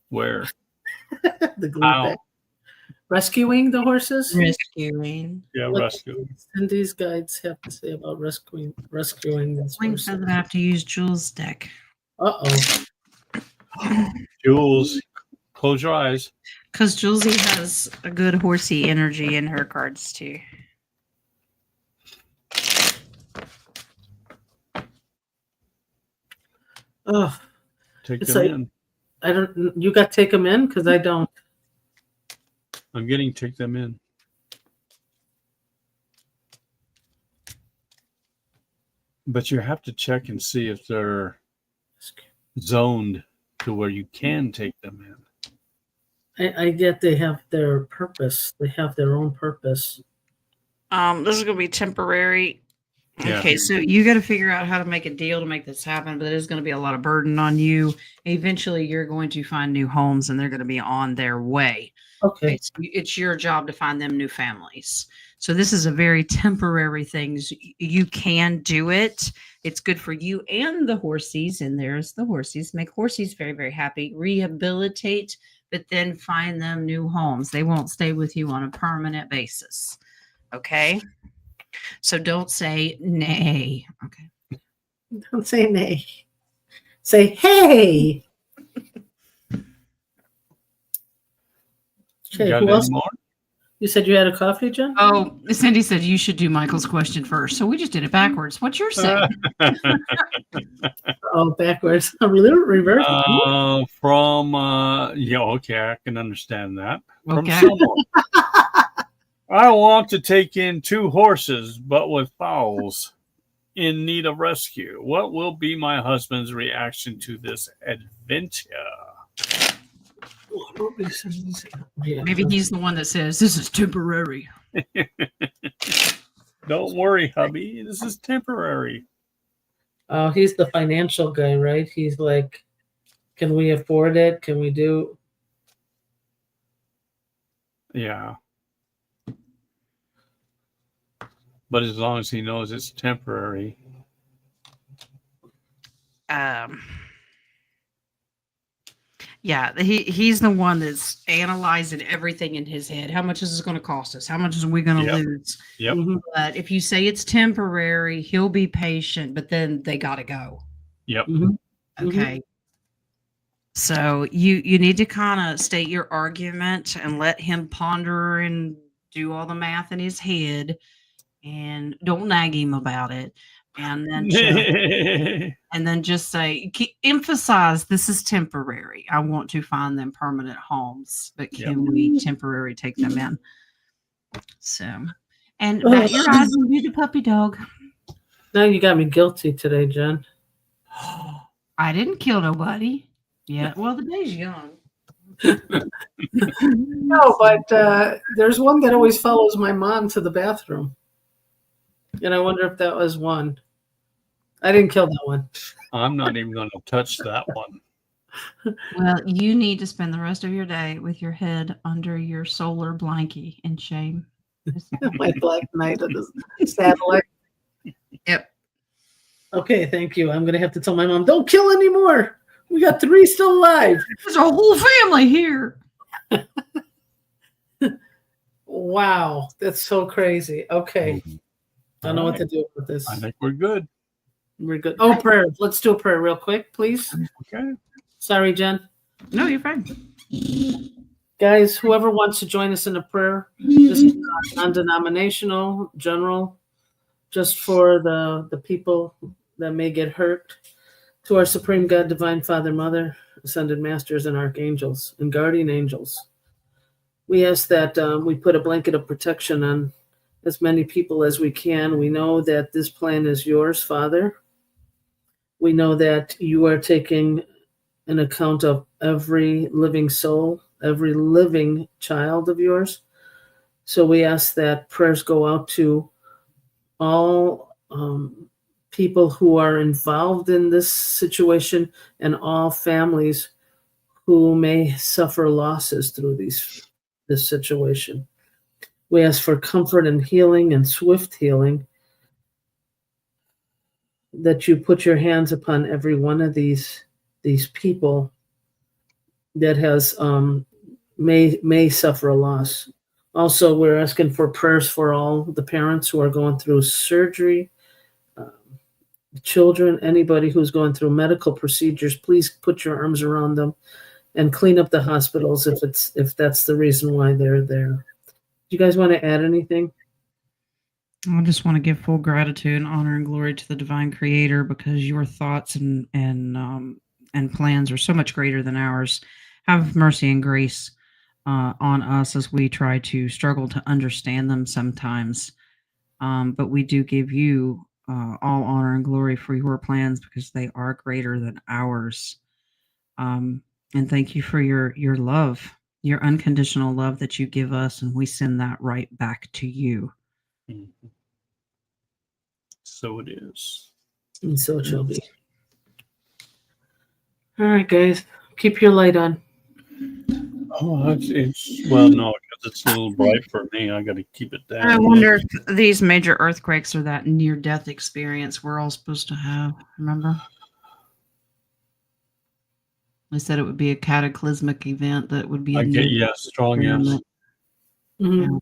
Where? The glue How? bag. Rescuing the horses? Rescuing. Yeah, What rescue. do Cindy's guides have to say about rescuing these Link horses? doesn't have to use Jules' deck. Uh-oh. Jules, close your eyes. Because Julesy has a good horsey energy in her cards too. Oh, Take It's them like- in. I don't. You got to take them in because I don't. I'm getting take them in. But you have to check and see if they're zoned to where you can take them in. I get they have their purpose. They have their own purpose. This is gonna be temporary. Yeah. Okay, so you got to figure out how to make a deal to make this happen, but it is going to be a lot of burden on you. Eventually, you're going to find new homes and they're going to be on their way. Okay. It's your job to find them new families. So this is a very temporary thing. You can do it. It's good for you and the horsies. And there's the horsies. Make horsies very, very happy. Rehabilitate, but then find them new homes. They won't stay with you on a permanent basis. Okay? So don't say nay. Okay. Don't say nay. Say hey. Okay. Got Who any else? more? You said you had a coffee, Jen? Oh, Cindy said you should do Michael's question first. So we just did it backwards. What's your say? Oh, backwards. Reverse. Yeah, okay, I can understand that. From Okay. someone. I want to take in 2 horses, but with fowls in need of rescue. What will be my husband's reaction to this adventure? Maybe he's the one that says this is temporary. Don't worry, hubby. This is temporary. Oh, he's the financial guy, right? He's like, can we afford it? Can we do? Yeah. But as long as he knows it's temporary. Yeah, he's the one that's analyzing everything in his head. How much is this going to cost us? How much are we going to Yep. lose? Yep. Mhm. But if you say it's temporary, he'll be patient, but then they got to go. Yep. Mhm. Okay. So you need to kind of state your argument and let him ponder and do all the math in his head, and don't nag him about it. And then just say, emphasize this is temporary. I want to find them permanent homes, but can we temporarily take them in? So, and bat your eyes and be the puppy dog. Now you got me guilty today, Jen. I didn't kill nobody. Yeah. Well, the day's young. No, but there's one that always follows my mom to the bathroom. And I wonder if that was one. I didn't kill that one. I'm not even going to touch that one. Well, you need to spend the rest of your day with your head under your solar blankie in shame. My black knight of the satellite. Yep. Okay, thank you. I'm going to have to tell my mom, don't kill anymore. We got 3 still alive. There's a whole family here. Wow, that's so crazy. Okay. I don't know what to Alright. do with this. I think we're good. We're good. Oh, prayer. Let's do a prayer real quick, please. Okay. Sorry, Jen. No, you're fine. Guys, whoever wants to join us in a prayer, this is non-denominational, general, just for the people that may get hurt. To our Supreme God, Divine Father, Mother, Ascended Masters, and Archangels, and Guardian Angels, we ask that we put a blanket of protection on as many people as we can. We know that this plan is yours, Father. We know that you are taking an account of every living soul, every living child of yours. So we ask that prayers go out to all people who are involved in this situation and all families who may suffer losses through this situation. We ask for comfort and healing and swift healing, that you put your hands upon every one of these people that has may suffer a loss. Also, we're asking for prayers for all the parents who are going through surgery, children, anybody who's going through medical procedures. Please put your arms around them and clean up the hospitals if that's the reason why they're there. Do you guys want to add anything? I just want to give full gratitude and honor and glory to the divine creator, because your thoughts and plans are so much greater than ours. Have mercy and grace on us as we try to struggle to understand them sometimes. But we do give you all honor and glory for your plans, because they are greater than ours. And thank you for your love, your unconditional love that you give us, and we send that right back to you. Mhm. So it is. And so it shall be. All right, guys, keep your light on. Oh, it's well, no, because it's a little bright for me. I got to keep it down. I wonder if these major earthquakes are that near-death experience we're all supposed to have. Remember? They said it would be a cataclysmic event that would be. I get yes, strong yes. Mhm.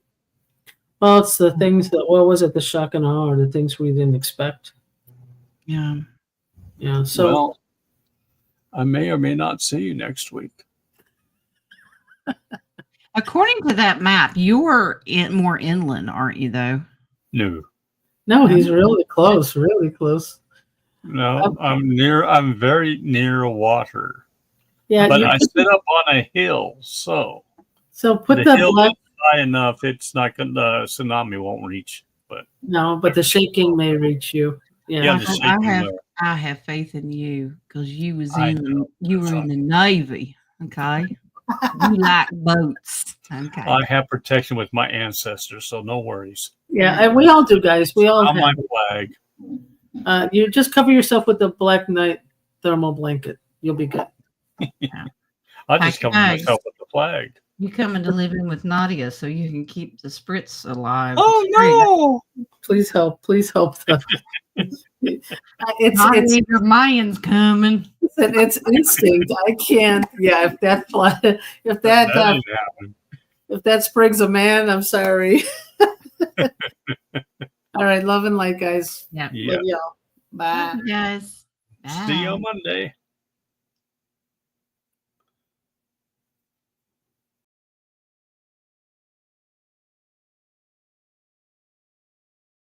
Well, it's the things that, what was it, the shock and awe, or the things we didn't expect. Yeah. Yeah, so Well, I may or may not see you next week. According to that map, you're more inland, aren't you? Though. No, he's really close, really close. no, I'm very near water. Yeah, But I sit up on a hill, so so put the the hill black. is high enough. It's not going. The tsunami won't reach. But No, but the shaking may reach you. Yeah. yeah, the shaking will. I have faith in you, because you was I in know. you were in the Navy. Okay. You like boats. Okay. I have protection with my ancestors, so no worries. Yeah, and we all do, guys. We all On my have. flag. You just cover yourself with the black night thermal blanket. You'll be good. I just cover Guys. myself with the flag. You coming to live in with Nadia so you can keep the spritz alive. Oh no! Please help. Please help them. It's Nadia, your Mayans coming. it's instinct. I can't. Yeah, if that Didn't happen. if that sprig's a man, I'm sorry. All right, love and light, guys. Yeah. Yeah. Love y'all. Bye. Guys. See you Bye. on Monday.